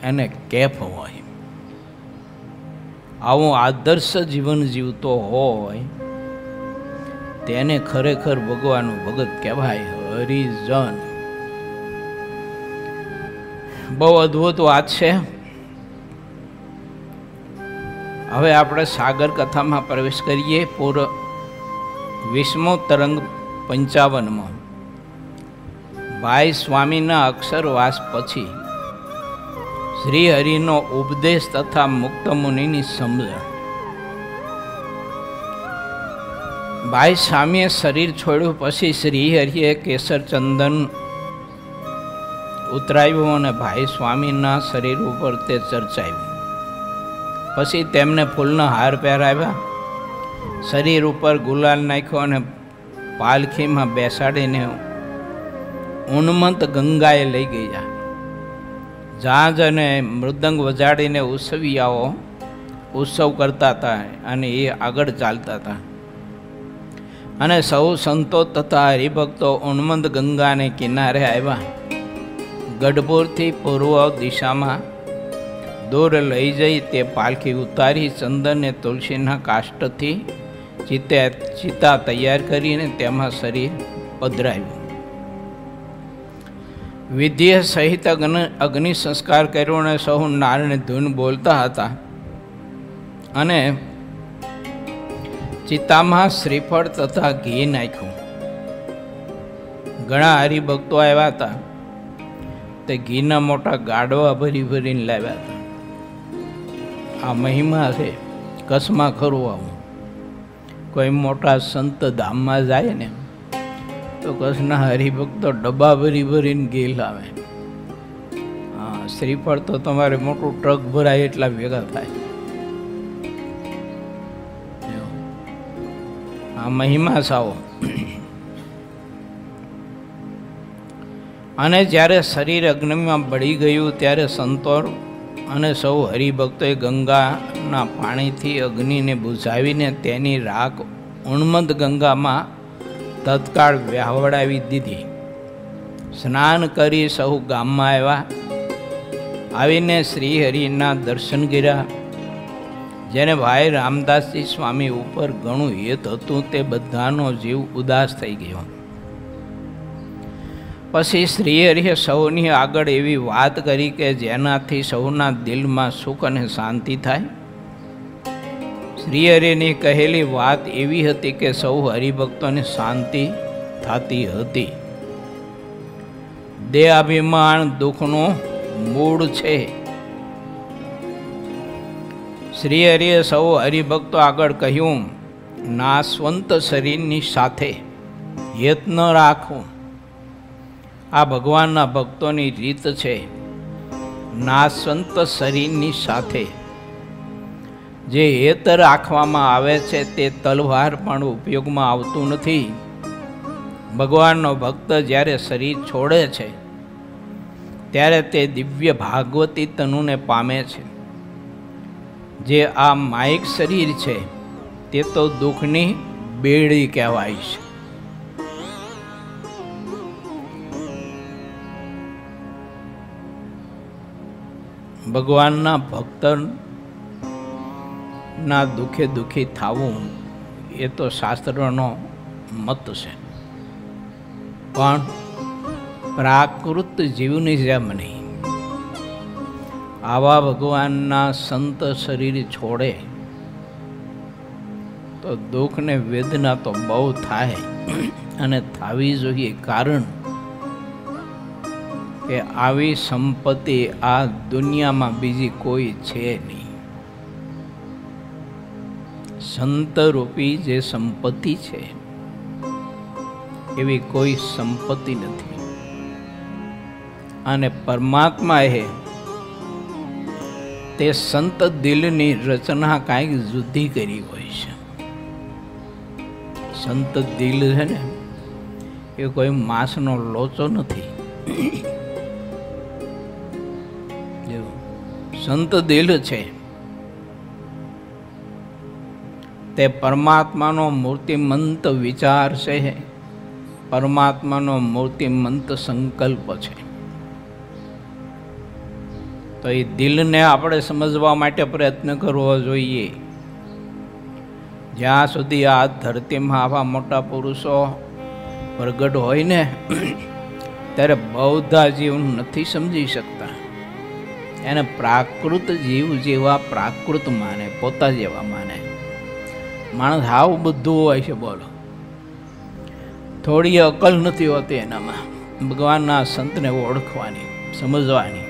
એને કેફ હોય આવું આદર્શ જીવન જીવતો હોય તેને ખરેખર ભગવાનનું ભગત કહેવાય હરિજન બહુ અદ્ભુત વાત છે હવે આપણે સાગર કથામાં પ્રવેશ કરીએ પૂર્વ 20મો તરંગ 55માં ભાઈ સ્વામીના અક્ષરવાસ પછી શ્રી હરિનો ઉપદેશ તથા મુક્ત મુનિની સમજણ ભાઈ સ્વામીએ શરીર છોડ્યું પછી શ્રી હરિએ કેસર ચંદન ઉતરાવ્યું અને ભાઈ સ્વામીના શરીર ઉપર તે ચર્ચાવ્યું પછી તેમને ફૂલનો હાર પહેરાવ્યા શરીર ઉપર ગુલાલ નાખ્યો અને પાલખીમાં બેસાડીને ઉન્મત્ત ગંગાએ લઈ ગયા જાંજ અને મૃદંગ વજાડીને ઉત્સવિયાઓ ઉત્સવ કરતા હતા અને એ આગળ ચાલતા હતા અને સૌ સંતો તથા હરિભક્તો ઉન્મત્ત ગંગાને કિનારે આવ્યા ગઢપુરથી પૂર્વ દિશામાં દૂર લઈ જઈ તે પાલખી ઉતારી ચંદન અને તુલસીના કાષ્ઠથી ચિતા તૈયાર કરીને તેમાં શરીર પધરાવ્યું વિધિએ સહિત અગ્નિ સંસ્કાર કર્યો અને સૌ નારને ધૂન બોલતા હતા અને ચિતામાં શ્રીફળ તથા ઘી નાખ્યું ઘણા હરિભક્તો આવ્યા હતા તે ઘીના મોટા ગાડવા ભરી ભરીને લાવ્યા હતા આ મહિમા છે કચ્છમાં ખરું આવું કોઈ મોટા સંત ધામમાં જાય ને તો કચ્છના હરિભક્તો ડબ્બા ભરી ભરીને ઘી લાવે હા શ્રીફળ તો તમારે મોટું ટ્રક ભરાય એટલા ભેગા થાય આ મહિમા સાવો અને જ્યારે શરીર અગ્નિમાં બળી ગયું ત્યારે સંતો અને સૌ હરિભક્તોએ ગંગાના પાણીથી અગ્નિને બુઝાવીને તેની રાખ ઉન્મત્ત ગંગામાં તત્કાળ વહાવડાવી દીધી સ્નાન કરી સહુ ગામમાં આવ્યા. આવીને શ્રી હરિના દર્શન કર્યા. જેને ભાઈ રામદાસજી સ્વામી ઉપર ઘણું હિત હતું તે બધાનો જીવ ઉદાસ થઈ ગયો. પછી શ્રી હરિએ સૌની આગળ એવી વાત કરી કે જેનાથી સૌના દિલમાં સુખ અને શાંતિ થાય. શ્રી હરિની કહેલી વાત એવી હતી કે સૌ હરિભક્તોને શાંતિ થતી હતી. દેહાભિમાન દુઃખનું મૂળ છે. શ્રી હરિએ સૌ હરિભક્તો આગળ કહ્યું, નાશવંત શરીરની સાથે હેત ન રાખવું. આ ભગવાનના ભક્તોની રીત છે. નાશવંત શરીરની સાથે જે હેત રાખવામાં આવે છે તે તલવાર પણ ઉપયોગમાં આવતું નથી. ભગવાનનો ભક્ત જ્યારે શરીર છોડે છે ત્યારે તે દિવ્ય ભાગવતી તનુને પામે છે. જે આ માયિક શરીર છે તે તો દુઃખની બેડી કહેવાય છે. ભગવાનના ભક્તના દુઃખે દુઃખી થવું એ તો શાસ્ત્રનો મત છે, પણ પ્રાકૃત જીવની જેમ નહીં. આવા ભગવાનના સંત શરીર છોડે તો દુઃખ ને વેદના તો બહુ થાય અને થવી જોઈએ. કારણ કે આવી સંપત્તિ આ દુનિયામાં બીજી કોઈ છે નહીં. સંતરૂપી જે સંપત્તિ છે એવી કોઈ સંપત્તિ નથી. અને પરમાત્મા એ તે સંત દિલની રચના કાંઈક જુદી કરી હોય છે. સંત દિલ છે ને એ કોઈ માંસનો લોચો નથી. સંત દિલ છે તે પરમાત્માનો મૂર્તિમંત વિચાર છે, પરમાત્માનો મૂર્તિમંત સંકલ્પ છે. તો એ દિલને આપણે સમજવા માટે પ્રયત્ન કરવો જોઈએ. જ્યાં સુધી આ ધરતીમાં આવા મોટા પુરુષો પ્રગટ હોય ને ત્યારે બૌદ્ધા જીવ નથી સમજી શકતા. એને પ્રાકૃત જીવ જેવા પ્રાકૃત માને, પોતા જેવા માને. માણસ હાવ બધું હોય છે. બોલો, થોડી અકલ નથી હોતી એનામાં ભગવાનના સંતને ઓળખવાની, સમજવાની.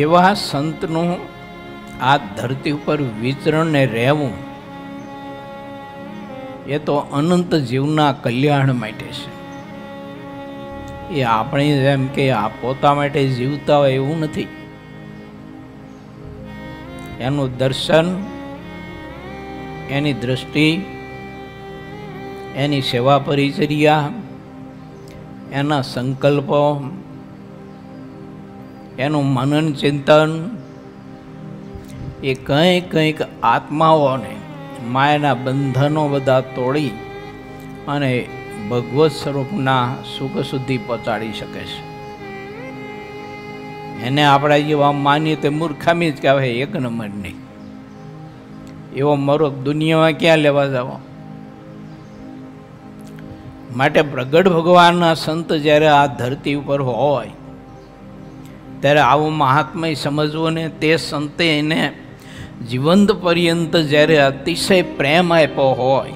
એવા સંતનું આ ધરતી ઉપર વિચરણ ને રહેવું એ તો અનંત જીવના કલ્યાણ માટે છે. એ આપણી જેમ કે આ પોતા માટે જીવતા હોય એવું નથી. એનું દર્શન, એની દ્રષ્ટિ, એની સેવા પરિચર્યા, એના સંકલ્પો, એનું મનન ચિંતન એ કંઈક આત્માઓને માયાના બંધનો બધા તોડી અને ભગવત સ્વરૂપના સુખ સુધી પહોંચાડી શકે છે. એને આપણા જેવા માનીએ તે મૂર્ખામી જ કહેવાય, એક નંબરની. એવો મરો દુનિયામાં ક્યાં લેવા જાવ? માટે પ્રગટ ભગવાનના સંત જ્યારે આ ધરતી ઉપર હોય ત્યારે આવું મહાત્મય સમજવું ને તે સંતે એને જીવંત પર્યંત જ્યારે અતિશય પ્રેમ આપ્યો હોય,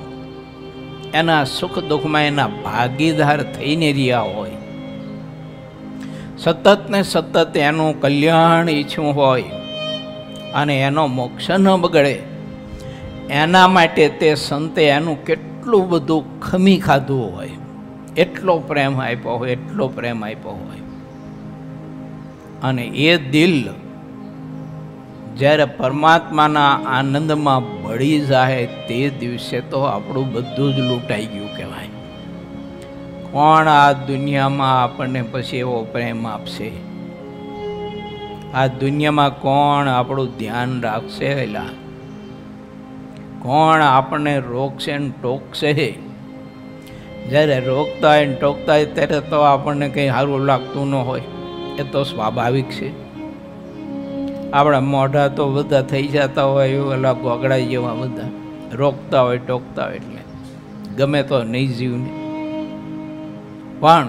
એના સુખ દુઃખમાં એના ભાગીદાર થઈને રહ્યા હોય, સતત ને સતત એનું કલ્યાણ ઈચ્છવું હોય અને એનો મોક્ષ ન બગડે એના માટે તે સંતે એનું કેટલું બધું ખમી ખાધું હોય, એટલો પ્રેમ આપ્યો હોય, એટલો પ્રેમ આપ્યો હોય. અને એ દિલ જ્યારે પરમાત્માના આનંદમાં ભળી જાય તે દિવસે તો આપણું બધું જ લૂંટાઈ ગયું કહેવાય. કોણ આ દુનિયામાં આપણને પછી એવો પ્રેમ આપશે? આ દુનિયામાં કોણ આપણું ધ્યાન રાખશે? એલા કોણ આપણને રોકશે ને ટોકશે? જ્યારે રોકતા હોય ને ટોકતા હોય ત્યારે તો આપણને કંઈ સારું લાગતું ન હોય, એ તો સ્વાભાવિક છે. આપણા મોઢા તો બધા થઈ જતા હોય ઓલા ગોગડા જેવા, બધા રોકતા હોય ટોકતા હોય એટલે ગમે તો નહીં જીવને. પણ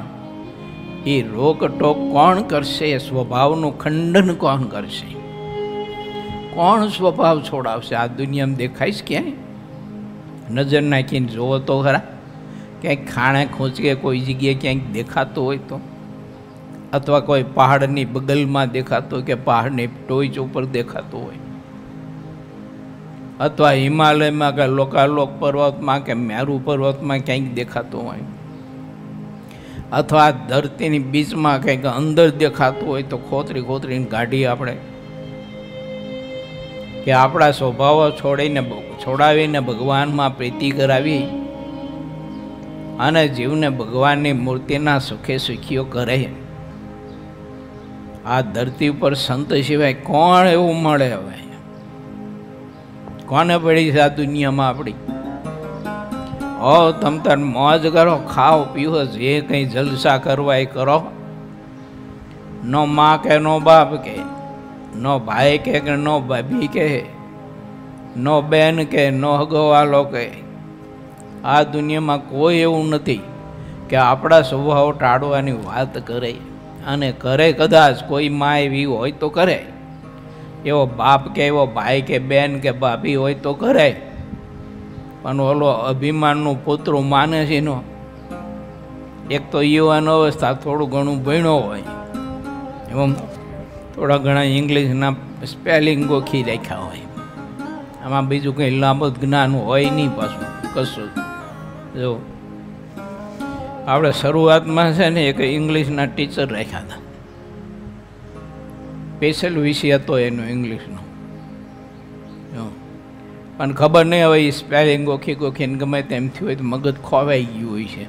એ રોક ટોક કોણ કરશે? સ્વભાવનું ખંડન કોણ કરશે? કોણ સ્વભાવ છોડાવશે? આ દુનિયામાં દેખાઈશ ક્યાંય? નજર નાખીને જોવો તો ખરા, ક્યાંક ખાણે ખૂંચકે કોઈ જગ્યાએ ક્યાંક દેખાતું હોય તો, અથવા કોઈ પહાડની બગલમાં દેખાતું હોય કે પહાડની ટોચ ઉપર દેખાતું હોય, અથવા હિમાલયમાં કે લોકાલોક પર્વતમાં કે મેરુ પર્વતમાં ક્યાંક દેખાતું હોય, અથવા ધરતીની બીચમાં કંઈક અંદર દેખાતું હોય તો ખોતરી ખોતરીને કાઢી આપણે, કે આપણા સ્વભાવો છોડાવીને ભગવાનમાં પ્રીતિ કરાવી અને જીવને ભગવાનની મૂર્તિના સુખે સુખીઓ કરે. આ ધરતી ઉપર સંત સિવાય કોણ એવું મળે? હવે કોને પડી છે આ દુનિયામાં આપણી? તમ તાર મોજ કરો, ખાઓ પીવો, જે કંઈ જલસા કરવા એ કરો. નો મા કે નો બાપ કે, નો ભાઈ કે નો ભાભી કે, નો બેન કે નો હગવાલો કે. આ દુનિયામાં કોઈ એવું નથી કે આપણા સ્વભાવ ટાળવાની વાત કરે. અને કરે કદાચ કોઈ મા એવી હોય તો કરે, એવો બાપ કે એવો ભાઈ કે બેન કે ભાભી હોય તો કરે. પણ ઓલો અભિમાનનું પુતરું માને છે નો. એક તો યુવાન અવસ્થા, થોડું ઘણું ભણ્યો હોય, એમ થોડા ઘણા ઇંગ્લિશના સ્પેલિંગ ગોખી રાખ્યા હોય, આમાં બીજું કંઈ લાંબુ જ્ઞાન હોય નહીં પાછું કશું. જો આપણે શરૂઆતમાં છે ને એક ઇંગ્લિશના ટીચર રાખ્યા હતા, સ્પેશિયલ વિષય હતો એનો ઇંગ્લિશનો. પણ ખબર નહીં હવે એ સ્પેલિંગ ગોખી ગોખીને ગમે તેમ થયું હોય તો મગજ ખોવાઈ ગયું હોય છે.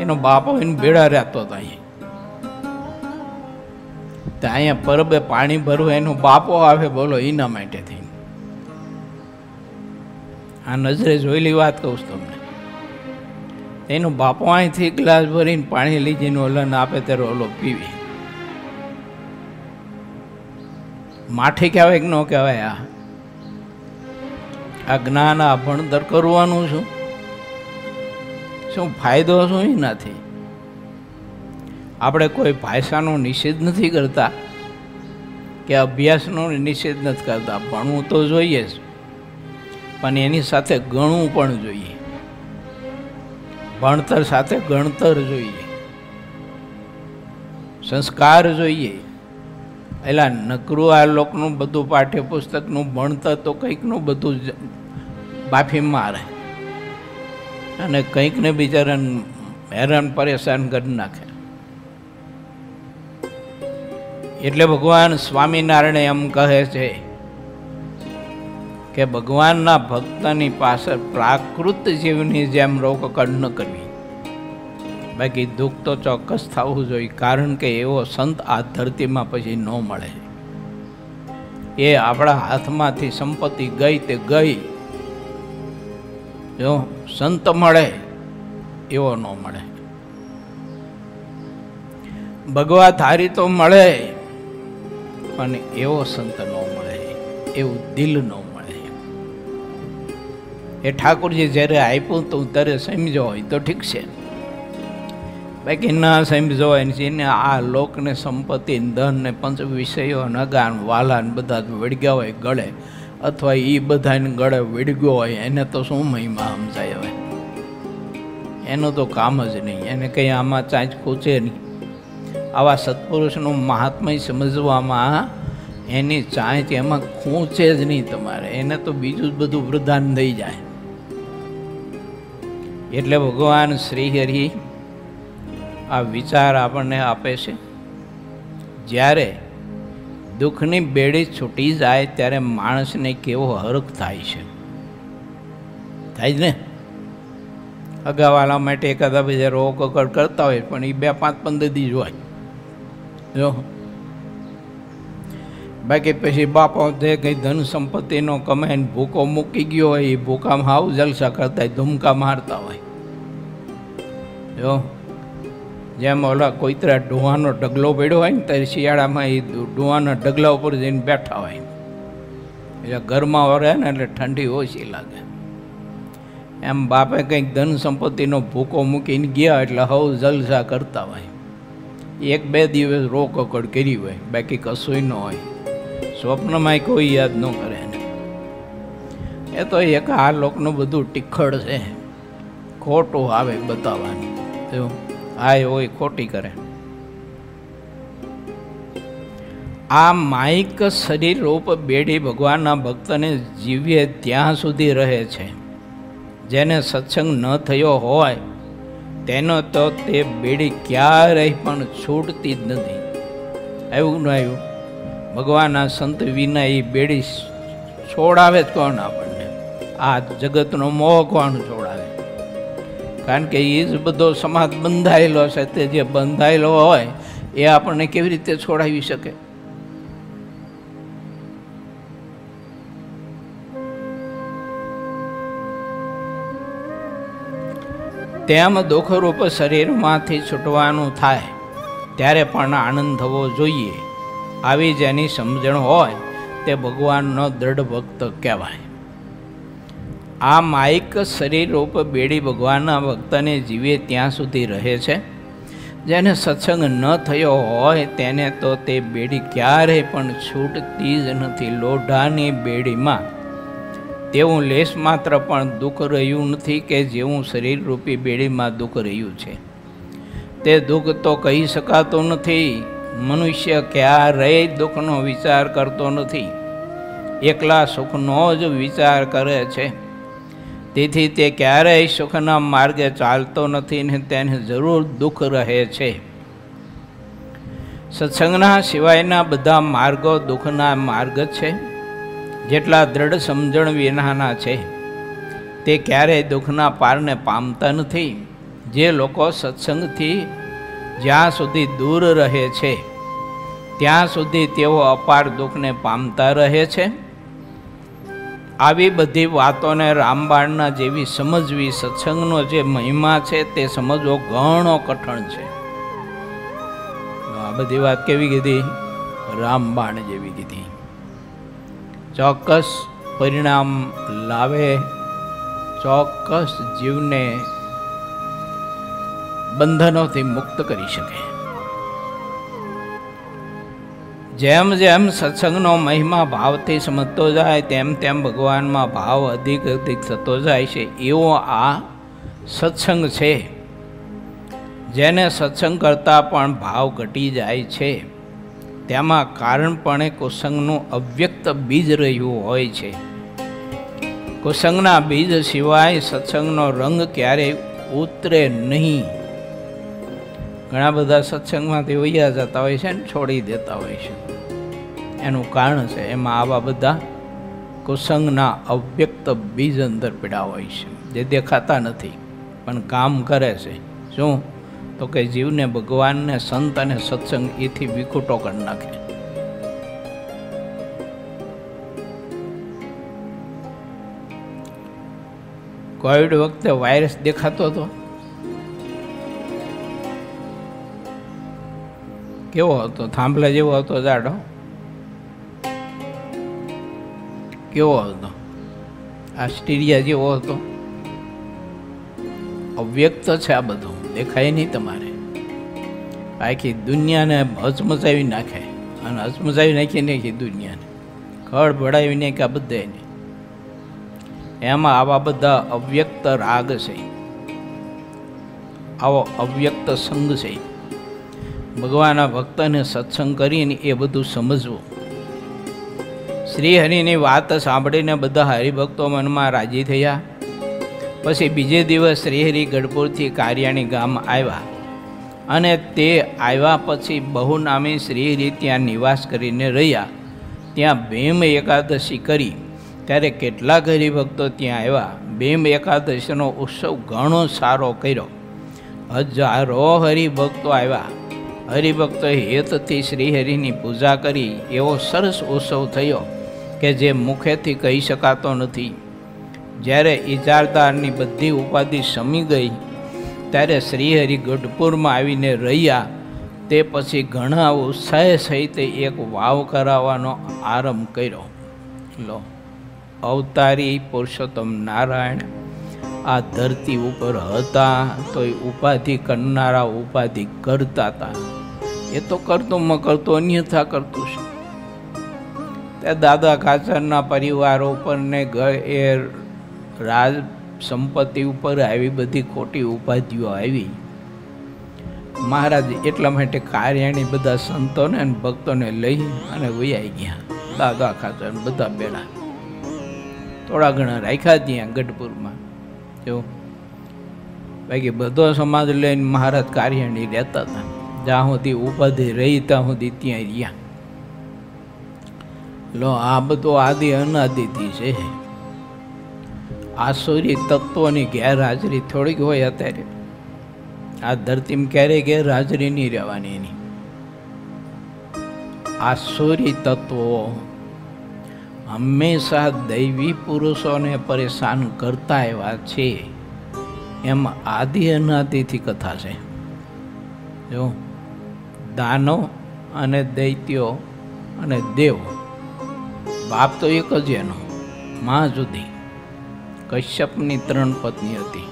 એનો બાપો એને ભેળા રહેતો હતો અહીંયા. તો અહીંયા પરબે પાણી ભરવું એનો બાપો આવે, બોલો એના માટે થઈને. આ નજરે જોયેલી વાત કહું છું તમને. એનો બાપો અહીંથી ગ્લાસ ભરીને પાણી લઈ જઈને ઓલાને આપે ત્યારે ઓલો પીવી. માઠી કહેવાય કે ન કહેવાય? આ જ્ઞાન, આ ભણતર કરવાનું શું ફાયદો શું? એ નથી. આપણે કોઈ ભાષાનો નિષેધ નથી કરતા કે અભ્યાસનો નિષેધ નથી કરતા. ભણવું તો જોઈએ જ, પણ એની સાથે ગણવું પણ જોઈએ. ભણતર સાથે ગણતર જોઈએ, સંસ્કાર જોઈએ. એટલે નકરું આ લોકનું બધું પાઠ્યપુસ્તકનું ભણતર તો કંઈકનું બધું બાફી મારે અને કંઈકને બિચારાને હેરાન પરેશાન કરી નાખે. એટલે ભગવાન સ્વામિનારાયણ એમ કહે છે કે ભગવાનના ભક્તની પાછળ પ્રાકૃત જીવની જેમ રોકકડ ન કરવી. બાકી દુઃખ તો ચોક્કસ થવું જોઈએ, કારણ કે એવો સંત આ ધરતીમાં પછી ન મળે. એ આપણા હાથમાંથી સંપત્તિ ગઈ તે ગઈ. જો સંત મળે એવો ન મળે. ભગવા ધારી તો મળે, પણ એવો સંત ન મળે, એવું દિલ ન મળે. એ ઠાકોરજી જ્યારે આપ્યું તો ત્યારે સમજો હોય તો ઠીક છે, બાકી ના સમજો હોય ને આ લોકને સંપત્તિ ધન ને પંચ વિષયો નગાન વાલાન બધા વળગ્યા હોય ગળે, અથવા એ બધાને ગળે વળગ્યો હોય, એને તો શું મહિમા સમજાય? હવે એનું તો કામ જ નહીં, એને કંઈ આમાં ચાંચ ખૂચે નહીં. આવા સત્પુરુષનું મહાત્મય સમજવામાં એની ચાંચ એમાં ખૂંચે જ નહીં તમારે. એને તો બીજું જ બધું પ્રદાન થઈ જાય. એટલે ભગવાન શ્રી હરિ આ વિચાર આપણને આપે છે, જ્યારે દુઃખની બેડી છૂટી જાય ત્યારે માણસને કેવો હરખ થાય છે. થાય જ ને? અગાવાલા માટે એકાદા બીજા રોકકડ કરતા હોય, પણ એ 2-5-15 દી હોય. જો બાકી પછી બાપો જે કંઈ ધન સંપત્તિનો કમાઈને ભૂકો મૂકી ગયો હોય એ ભૂકામાં હાવ જલસા કરતા હોય, ધૂમકા મારતા હોય. જો જેમ ઓલા કોઈતરા ડોહાનો ઢગલો પડ્યો હોય ને ત્યારે શિયાળામાં એ ડોહાના ઢગલા ઉપર જઈને બેઠા હોય, એટલે ઘરમાં રહે ને એટલે ઠંડી ઓછી લાગે. એમ બાપે કંઈક ધન સંપત્તિનો ભૂકો મૂકીને ગયા એટલે હવ જલસા કરતા હોય. 1-2 દિવસ રોકકડ કરી હોય, બાકી કશું ન હોય. સ્વપ્નમાં કોઈ યાદ ન કરે ને. એ તો એક આ લોકનું બધું ટીખળ છે, ખોટું આવે બતાવવાનું. તો આ હોય ખોટી કરે. આ માઇક શરીર રૂપ બેડી ભગવાનના ભક્તને જીવીએ ત્યાં સુધી રહે છે. જેને સત્સંગ ન થયો હોય તેનો તો તે બેડી ક્યારેય પણ છૂટતી જ નથી. આવ્યું ન આવ્યું? ભગવાનના સંત વિના એ બેડી છોડાવે જ કોણ આપણને? આ જગતનો મોહ કોણ છોડાવે? કારણ કે એ જ બધો સમાજ બંધાયેલો છે. તે જે બંધાયેલો હોય એ આપણને કેવી રીતે છોડાવી શકે? તેમ દુઃખરૂપ શરીરમાંથી છૂટવાનું થાય ત્યારે પણ આનંદ થવો જોઈએ. આવી જેની સમજણ હોય તે ભગવાનનો દ્રઢ ભક્ત કહેવાય. આ માઇક શરીર રૂપ બેડી ભગવાનના ભક્તને જીવે ત્યાં સુધી રહે છે. જેને સત્સંગ ન થયો હોય તેને તો તે બેડી ક્યારેય પણ છૂટતી જ નથી. લોઢાની બેડીમાં તેવું લેશ માત્ર પણ દુઃખ રહ્યું નથી કે જેવું શરીર રૂપી બેડીમાં દુઃખ રહ્યું છે. તે દુઃખ તો કહી શકાતું નથી. મનુષ્ય ક્યારેય દુઃખનો વિચાર કરતો નથી, એકલા સુખનો જ વિચાર કરે છે. તેથી તે ક્યારેય સુખના માર્ગે ચાલતો નથી ને તેને જરૂર દુઃખ રહે છે. સત્સંગના સિવાયના બધા માર્ગો દુઃખના માર્ગ છે. જેટલા દ્રઢ સમજણ વિનાના છે તે ક્યારેય દુઃખના પારને પામતા નથી. જે લોકો સત્સંગથી જ્યાં સુધી દૂર રહે છે ત્યાં સુધી તેઓ અપાર દુઃખને પામતા રહે છે. આવી બધી વાતોને રામબાણના જેવી સમજવી, સત્સંગનો જે મહિમા છે તે સમજવો ઘણો કઠણ છે. આ બધી વાત કેવી કીધી? રામબાણ જેવી કીધી. ચોક્કસ પરિણામ લાવે, ચોક્કસ જીવને બંધનોથી મુક્ત કરી શકે. જેમ જેમ સત્સંગનો મહિમા ભાવથી સમજતો જાય તેમ તેમ ભગવાનમાં ભાવ અધિક અધિક થતો જાય છે. એવો આ સત્સંગ છે. જેને સત્સંગ કરતાં પણ ભાવ ઘટી જાય છે તેમાં કારણપણે કુસંગનું અવ્યક્ત બીજ રહ્યું હોય છે. કુસંગના બીજ સિવાય સત્સંગનો રંગ ક્યારેય ઉતરે નહીં. ઘણા બધા સત્સંગમાંથી વૈયા જતા હોય છે ને છોડી દેતા હોય છે. એનું કારણ છે એમાં આવા બધા કુસંગના અવ્યક્ત બીજ અંદર પીડા હોય છે, જે દેખાતા નથી પણ કામ કરે છે. શું? તો કે જીવને ભગવાનને, સંત અને સત્સંગ એથી વિખૂટો કરી નાખે. કોવિડ વખતે વાયરસ દેખાતો હતો, કેવો હતો? થાંભલા જેવો હતો, જાડો કેવો હતો? આસ્ટ્રેલિયા જેવો હતો. અવ્યક્ત છે આ બધું, દેખાય નહીં તમારે. આખી દુનિયાને હચમચાવી નાખે, અને હચમચાવી નાખીને આખી દુનિયાને ખડ ભળાવી નાખ્યા બધાને. એમાં આવા બધા અવ્યક્ત રાગ છે, આવો અવ્યક્ત સંગ છે. ભગવાનના ભક્તને સત્સંગ કરીને એ બધું સમજવું. શ્રી હરિની વાત સાંભળીને બધા હરિભક્તો મનમાં રાજી થયા. પછી બીજે દિવસ શ્રીહરિ ગઢપુરથી કારિયાણી ગામ આવ્યા, અને તે આવ્યા પછી બહુનામી શ્રીહરિ ત્યાં નિવાસ કરીને રહ્યા. ત્યાં ભીમ એકાદશી કરી ત્યારે કેટલાક હરિભક્તો ત્યાં આવ્યા. ભીમ એકાદશીનો ઉત્સવ ઘણો સારો કર્યો. હજારો હરિભક્તો આવ્યા. હરિભક્તો હેતથી શ્રીહરિની પૂજા કરી એવો સરસ ઉત્સવ થયો કે જે મુખેથી કહી શકાતો નથી. જ્યારે ઇજારદારની બધી ઉપાધિ શમી ગઈ ત્યારે શ્રીહરિ ગઢપુરમાં આવીને રહ્યા. તે પછી ઘણા ઉત્સાહ સહિત એક વાવ કરાવવાનો આરંભ કર્યો. લો, અવતારી પુરુષોત્તમ નારાયણ આ ધરતી ઉપર હતા તો એ ઉપાધિ કરનારા ઉપાધિ કરતા હતા. એ તો કરતું કરતું અન્યથા કરતું છે. તે દાદા ખાચરના પરિવાર ઉપર ને એ રાજ સંપત્તિ ઉપર આવી બધી ખોટી ઉપાધિઓ આવી. મહારાજ એટલા માટે કાર્યાણી બધા સંતોને અને ભક્તોને લઈ અને વૈયા ગયા. દાદા ખાચર બધા બેડા થોડા ઘણા રાખ્યા ત્યાં ગઢપુરમાં. જો બાકી બધો સમાજ લઈને મહારાજ કાર્યાણી રહેતા હતા. જ્યાં સુધી ઉપાધિ રહી ત્યાં સુધી ત્યાં રહ્યા. લો, આ બધું આદિ અનાદિથી છે. આસુરી તત્વોની ગેરહાજરી થોડીક હોય અત્યારે. આ ધરતીમાં ક્યારેય ગેરહાજરી નહીં રહેવાની એની. આસુરી તત્વો હંમેશા દૈવી પુરુષોને પરેશાન કરતા એવા છે. એમ આદિ અનાદિથી કથા છે. જો દાનો અને દૈત્યો અને દેવ, બાપ તો એક જ એનો, માં જુદી. કશ્યપની 3 પત્ની હતી.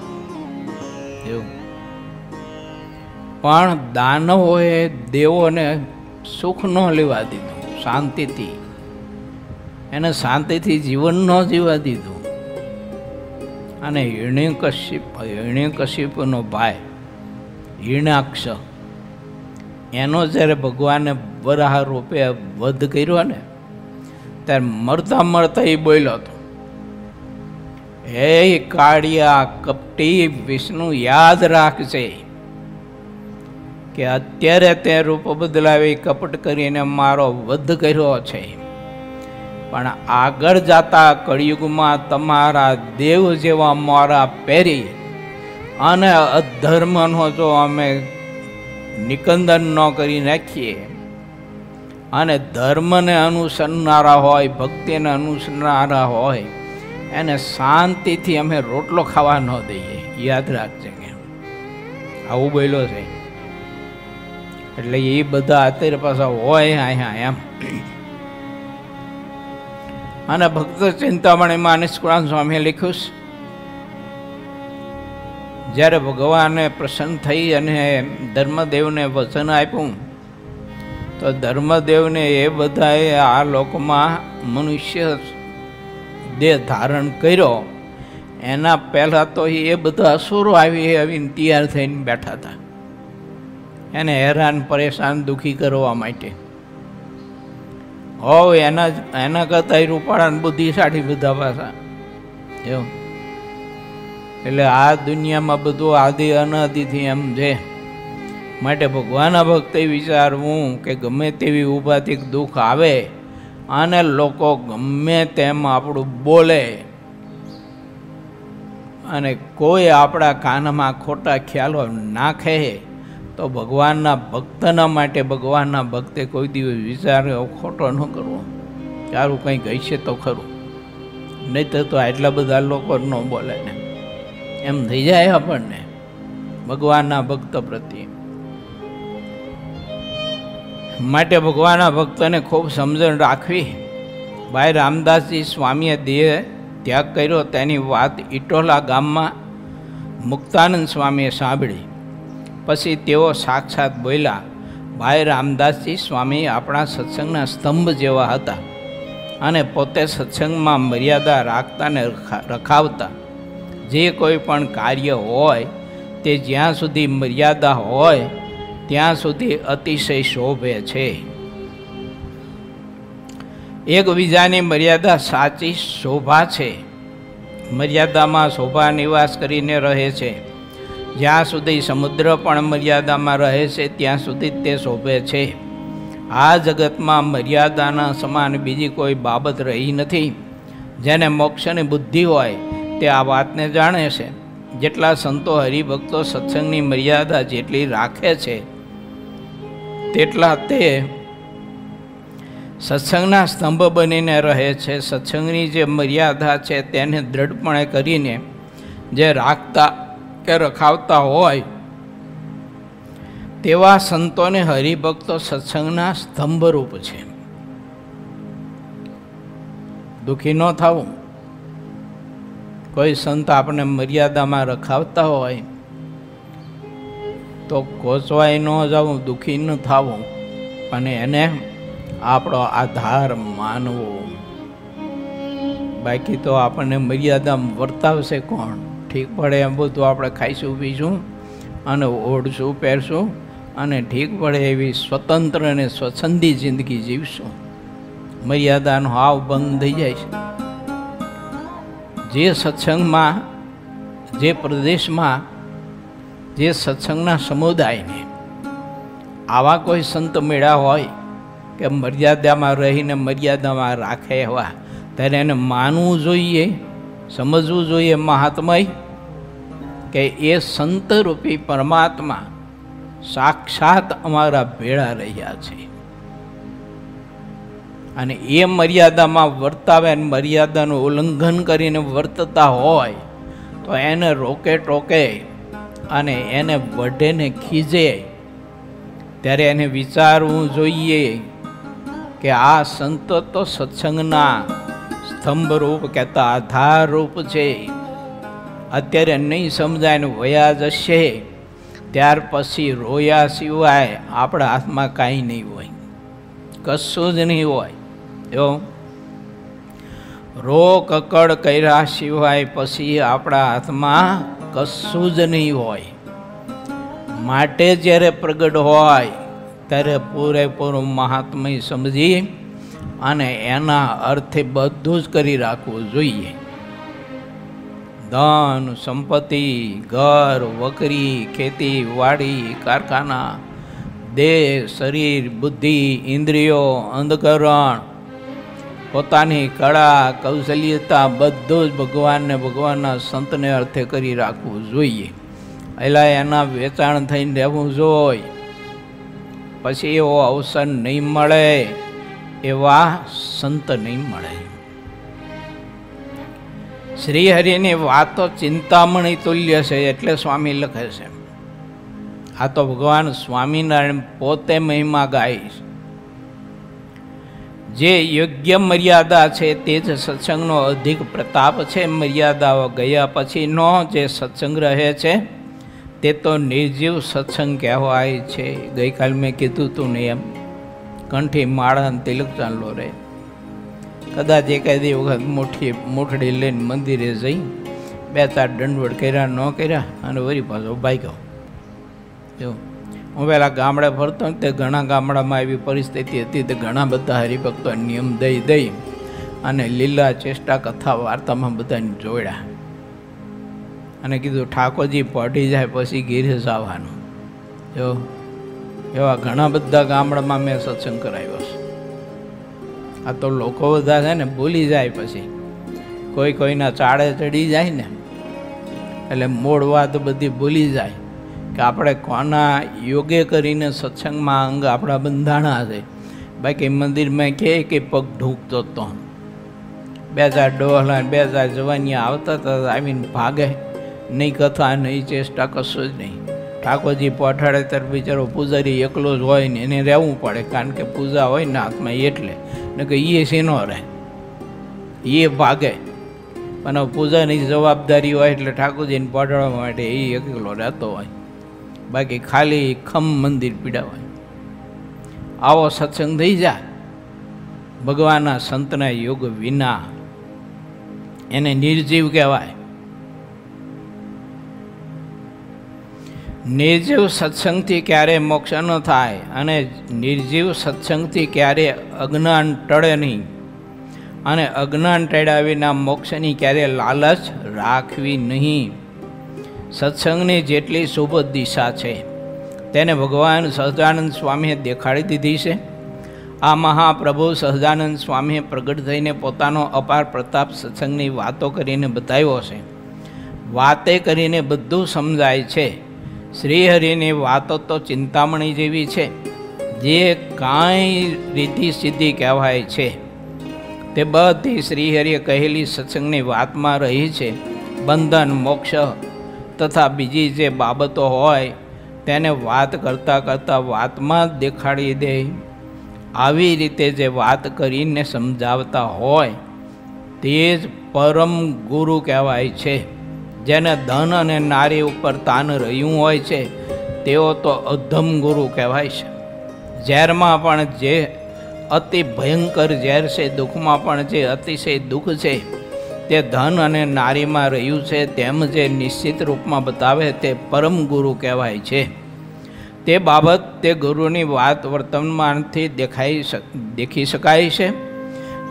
એવું પણ દાનવોએ દેવોને સુખ ન લેવા દીધું. શાંતિથી એને શાંતિથી જીવન ન જીવા દીધું. અને હિરણ્યકશિપનો ભાઈ હિરણાક્ષ, એનો જ્યારે ભગવાને વરાહ રૂપે વધ કર્યો ને ત્યારે મરતા મરતા એ બોલ્યો હતો, હે કાળિયા કપટી, વિષ્ણુ યાદ રાખજે કે અત્યારે તે રૂપ બદલાવી કપટ કરીને મારો વધ કર્યો છે, પણ આગળ જતા કળિયુગમાં તમારા દેવ જેવા મોરા પહેરી અને અધર્મનો જો અમે નિકંદન ન કરી નાખીએ અને ધર્મને અનુસરનારા હોય, ભક્તિને અનુસરનારા હોય, એને શાંતિથી અમે રોટલો ખાવા ન દઈએ. યાદ રાખજે કે આવું બોલ્યો છે. એટલે એ બધા અત્યારે પાછા હોય અહીંયા એમ. અને ભક્ત ચિંતામણીમાં નિષ્કુળાન સ્વામીએ લખ્યું છે, જ્યારે ભગવાને પ્રસન્ન થઈ અને ધર્મદેવને વચન આપ્યું તો ધર્મદેવને એ બધાએ આ લોકમાં મનુષ્ય દેહ ધારણ કર્યો. એના પહેલાં તો એ બધા અસુરો આવીને તૈયાર થઈને બેઠા હતા એને હેરાન પરેશાન દુઃખી કરવા માટે. હવે એના કરતાં રૂપાળા બુદ્ધિશાળી બધા પાછા એવું. એટલે આ દુનિયામાં બધું આદિ અનાદિથી એમ છે. માટે ભગવાનના ભક્તે વિચારવું કે ગમે તેવી ઉપાધિ દુઃખ આવે અને લોકો ગમે તેમ આપણું બોલે અને કોઈ આપણા કાનમાં ખોટા ખ્યાલો નાખે તો ભગવાનના ભક્તના માટે ભગવાનના ભક્તે કોઈ દિવસ વિચાર ખોટો ન કરવો. સારું કંઈક હશે તો ખરું, નહીં તો આટલા બધા લોકો ન બોલે ને એમ થઈ જાય આપણને ભગવાનના ભક્ત પ્રત્યે. માટે ભગવાનના ભક્તને ખૂબ સમજણ રાખવી. ભાઈ રામદાસજી સ્વામીએ દેહ ત્યાગ કર્યો તેની વાત ઇટોલા ગામમાં મુક્તાનંદ સ્વામીએ સાંભળી. પછી તેઓ સાક્ષાત બોલ્યા, ભાઈ રામદાસજી સ્વામી આપણા સત્સંગના સ્તંભ જેવા હતા અને પોતે સત્સંગમાં મર્યાદા રાખતા ને રખાવતા. જે કોઈ પણ કાર્ય હોય તે જ્યાં સુધી મર્યાદા હોય ત્યાં સુધી અતિશય શોભે છે. એકબીજાની મર્યાદા સાચી શોભા છે. મર્યાદામાં શોભા નિવાસ કરીને રહે છે. જ્યાં સુધી સમુદ્ર પણ મર્યાદામાં રહે છે ત્યાં સુધી તે શોભે છે. આ જગતમાં મર્યાદાના સમાન બીજી કોઈ બાબત રહી નથી. જેને મોક્ષની બુદ્ધિ હોય તે આ વાતને જાણે છે. જેટલા સંતો હરિભક્તો સત્સંગની મર્યાદા જેટલી રાખે છે તેટલા તે સત્સંગના સ્તંભ બનીને રહે છે. સત્સંગની જે મર્યાદા છે તેને દ્રઢપણે કરીને જે રાખતા કે રખાવતા હોય તેવા સંતોને હરિભક્તો સત્સંગના સ્તંભરૂપ છે. દુઃખી ન થવું. કોઈ સંત આપણે મર્યાદામાં રખાવતા હોય તો કોચવાઈ ન જવું, દુઃખી ન થવું, અને એને આપણો આધાર માનવો. બાકી તો આપણને મર્યાદામાં વર્તાવશે કોણ? ઠીક પડે એમ બધું આપણે ખાઈશું પીશું અને ઓઢશું પહેરશું અને ઠીક પડે એવી સ્વતંત્ર અને સ્વચ્છંદી જિંદગી જીવશું. મર્યાદાનો હાવ ભંગ થઈ જાય છે. જે સત્સંગમાં, જે પ્રદેશમાં, જે સત્સંગના સમુદાયને આવા કોઈ સંત મેળા હોય કે મર્યાદામાં રહીને મર્યાદામાં રાખે એવા, ત્યારે એને માનવું જોઈએ, સમજવું જોઈએ મહાત્મય કે એ સંતરૂપી પરમાત્મા સાક્ષાત અમારા ભેળા રહ્યા છે. અને એ મર્યાદામાં વર્તાવે અને મર્યાદાનું ઉલ્લંઘન કરીને વર્તતા હોય તો એને રોકે ટોકે અને એને વઢે ને ખીજે, ત્યારે એને વિચારવું જોઈએ કે આ સંતો તો સત્સંગના સ્તંભરૂપ કહેતા આધારરૂપ છે. અત્યારે નહીં સમજાય ને વયા જશે, ત્યાર પછી રોયા સિવાય આપણા હાથમાં કાંઈ નહીં હોય, કશું જ નહીં હોય. જો રો કકડ કર્યા સિવાય પછી આપણા હાથમાં કશું જ નહીં હોય. માટે જ્યારે પ્રગટ હોય ત્યારે પૂરેપૂરું મહાત્મય સમજી અને એના અર્થે બધું જ કરી રાખવું જોઈએ. ધન, સંપત્તિ, ઘર, વકરી, ખેતી, વાડી, કારખાના, દેહ, શરીર, બુદ્ધિ, ઇન્દ્રિયો, અંધકરણ, પોતાની કળા, કૌશલ્યતા બધું જ ભગવાનને, ભગવાનના સંતને અર્થે કરી રાખવું જોઈએ. એટલે એના વેચાણ થઈને રહેવું જોઈએ. પછી એવો અવસર નહીં મળે, એવા સંત નહીં મળે. શ્રી હરિની વાતો ચિંતામણી તુલ્ય છે એટલે સ્વામી લખે છે. આ તો ભગવાન સ્વામિનારાયણ પોતે મહિમા ગાય. જે યોગ્ય મર્યાદા છે તે જ સત્સંગનો અધિક પ્રતાપ છે. મર્યાદાઓ ગયા પછીનો જે સત્સંગ રહે છે તે તો નિર્જીવ સત્સંગ કહેવાય છે. ગઈકાલ મેં કીધું તું ને એમ, કંઠી માળા તિલક ચાંદલો રહે. કદાચ એકાદી વખત મોઠડી લઈને મંદિરે જઈ 2-4 દંડવટ કર્યા ન કર્યા અને વળી પાછો ભાગ્યો. જો હું પહેલાં ગામડે ફરતો ને તે ઘણા ગામડામાં એવી પરિસ્થિતિ હતી તે ઘણા બધા હરિભક્તો નિયમ દઈ અને લીલા ચેષ્ટા કથા વાર્તામાં બધાને જોડ્યા અને કીધું ઠાકોરજી પઢી જાય પછી ઘીરે જવાનું. જો એવા ઘણા બધા ગામડામાં મેં સત્સંગ કરાવ્યો છે. આ તો લોકો બધા છે ને ભૂલી જાય, પછી કોઈના ચાળે ચડી જાય ને એટલે મૂળ વાત બધી ભૂલી જાય કે આપણે કોના યોગે કરીને સત્સંગમાં અંગ આપણા બંધાણા છે. બાકી મંદિરમાં કહે કે પગ ઢૂંકતો તો 2-4 ડોહલા 2-4 જવાનિયા આવતા હતા, આવીને ભાગે. નહીં કથા નહીં ચેષ્ટા કશું જ નહીં. ઠાકોરજી પઠાડે ત્યારે બિચારો પૂજારી એકલો જ હોય ને એને રહેવું પડે, કારણ કે પૂજા હોય ને હાથમાં એટલે ને કે એ શેનો રહે, એ ભાગે. પણ પૂજાની જવાબદારી હોય એટલે ઠાકોરજીને પઢાડવા માટે એ એકલો રહેતો હોય, બાકી ખાલી ખમ મંદિર પીડા હોય. આવો સત્સંગ થઈ જાય ભગવાનના સંતના યોગ વિના, એને નિર્જીવ કહેવાય. નિર્જીવ સત્સંગથી ક્યારે મોક્ષ ન થાય અને નિર્જીવ સત્સંગથી ક્યારે અજ્ઞાન ટળે નહીં, અને અજ્ઞાન ટળ્યા વિના મોક્ષની ક્યારે લાલચ રાખવી નહીં. સત્સંગની જેટલી શુભ દિશા છે તેને ભગવાન સહજાનંદ સ્વામીએ દેખાડી દીધી છે. આ મહાપ્રભુ સહજાનંદ સ્વામીએ પ્રગટ થઈને પોતાનો અપાર પ્રતાપ સત્સંગની વાતો કરીને બતાવ્યો છે. વાતે કરીને બધું સમજાય છે. શ્રીહરિની વાતો તો ચિંતામણી જેવી છે. જે કાંઈ રીતિ સિદ્ધિ કહેવાય છે તે બધી શ્રીહરિએ કહેલી સત્સંગની વાતમાં રહી છે. બંધન, મોક્ષ તથા બીજી જે બાબતો હોય તેને વાત કરતાં કરતાં વાતમાં જ દેખાડી દે. આવી રીતે જે વાત કરીને સમજાવતા હોય તે જ પરમ ગુરુ કહેવાય છે. જેને ધન અને નારી ઉપર તાન રહ્યું હોય છે તેઓ તો અધમ ગુરુ કહેવાય છે. ઝેરમાં પણ જે અતિ ભયંકર ઝેર છે, દુઃખમાં પણ જે અતિશય દુઃખ છે તે ધન અને નારીમાં રહ્યું છે તેમ જે નિશ્ચિત રૂપમાં બતાવે તે પરમ ગુરુ કહેવાય છે. તે બાબત તે ગુરુની વાત વર્તમાનથી દેખી શકાય છે.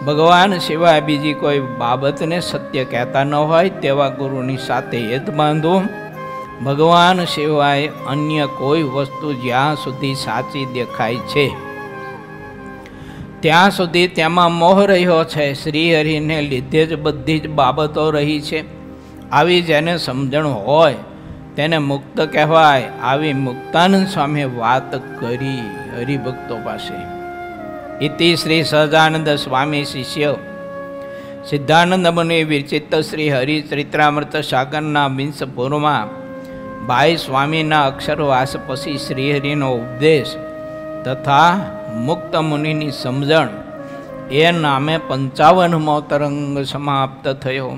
ભગવાન સિવાય બીજી કોઈ બાબતને સત્ય કહેતા ન હોય તેવા ગુરુની સાથે હેત બાંધવું. ભગવાન સિવાય અન્ય કોઈ વસ્તુ જ્યાં સુધી સાચી દેખાય છે ત્યાં સુધી તેમાં મોહ રહ્યો છે. શ્રીહરિને લીધે જ બધી જ બાબતો રહી છે. આવી જેને સમજણ હોય તેને મુક્ત કહેવાય. આવી મુક્તાનંદ સ્વામીએ વાત કરી હરિભક્તો પાસે. ઇતિ શ્રી સહજાનંદ સ્વામી શિષ્ય સિદ્ધાનંદ મુનિ વિરચિત શ્રી હરિચરિત્રામૃત સાગરના વિંશપુરમાં ભાઈ સ્વામીના અક્ષરવાસ પછી શ્રીહરિનો ઉપદેશ તથા મુક્ત મુનિની સમજણ એ નામે 55મો તરંગ સમાપ્ત થયો.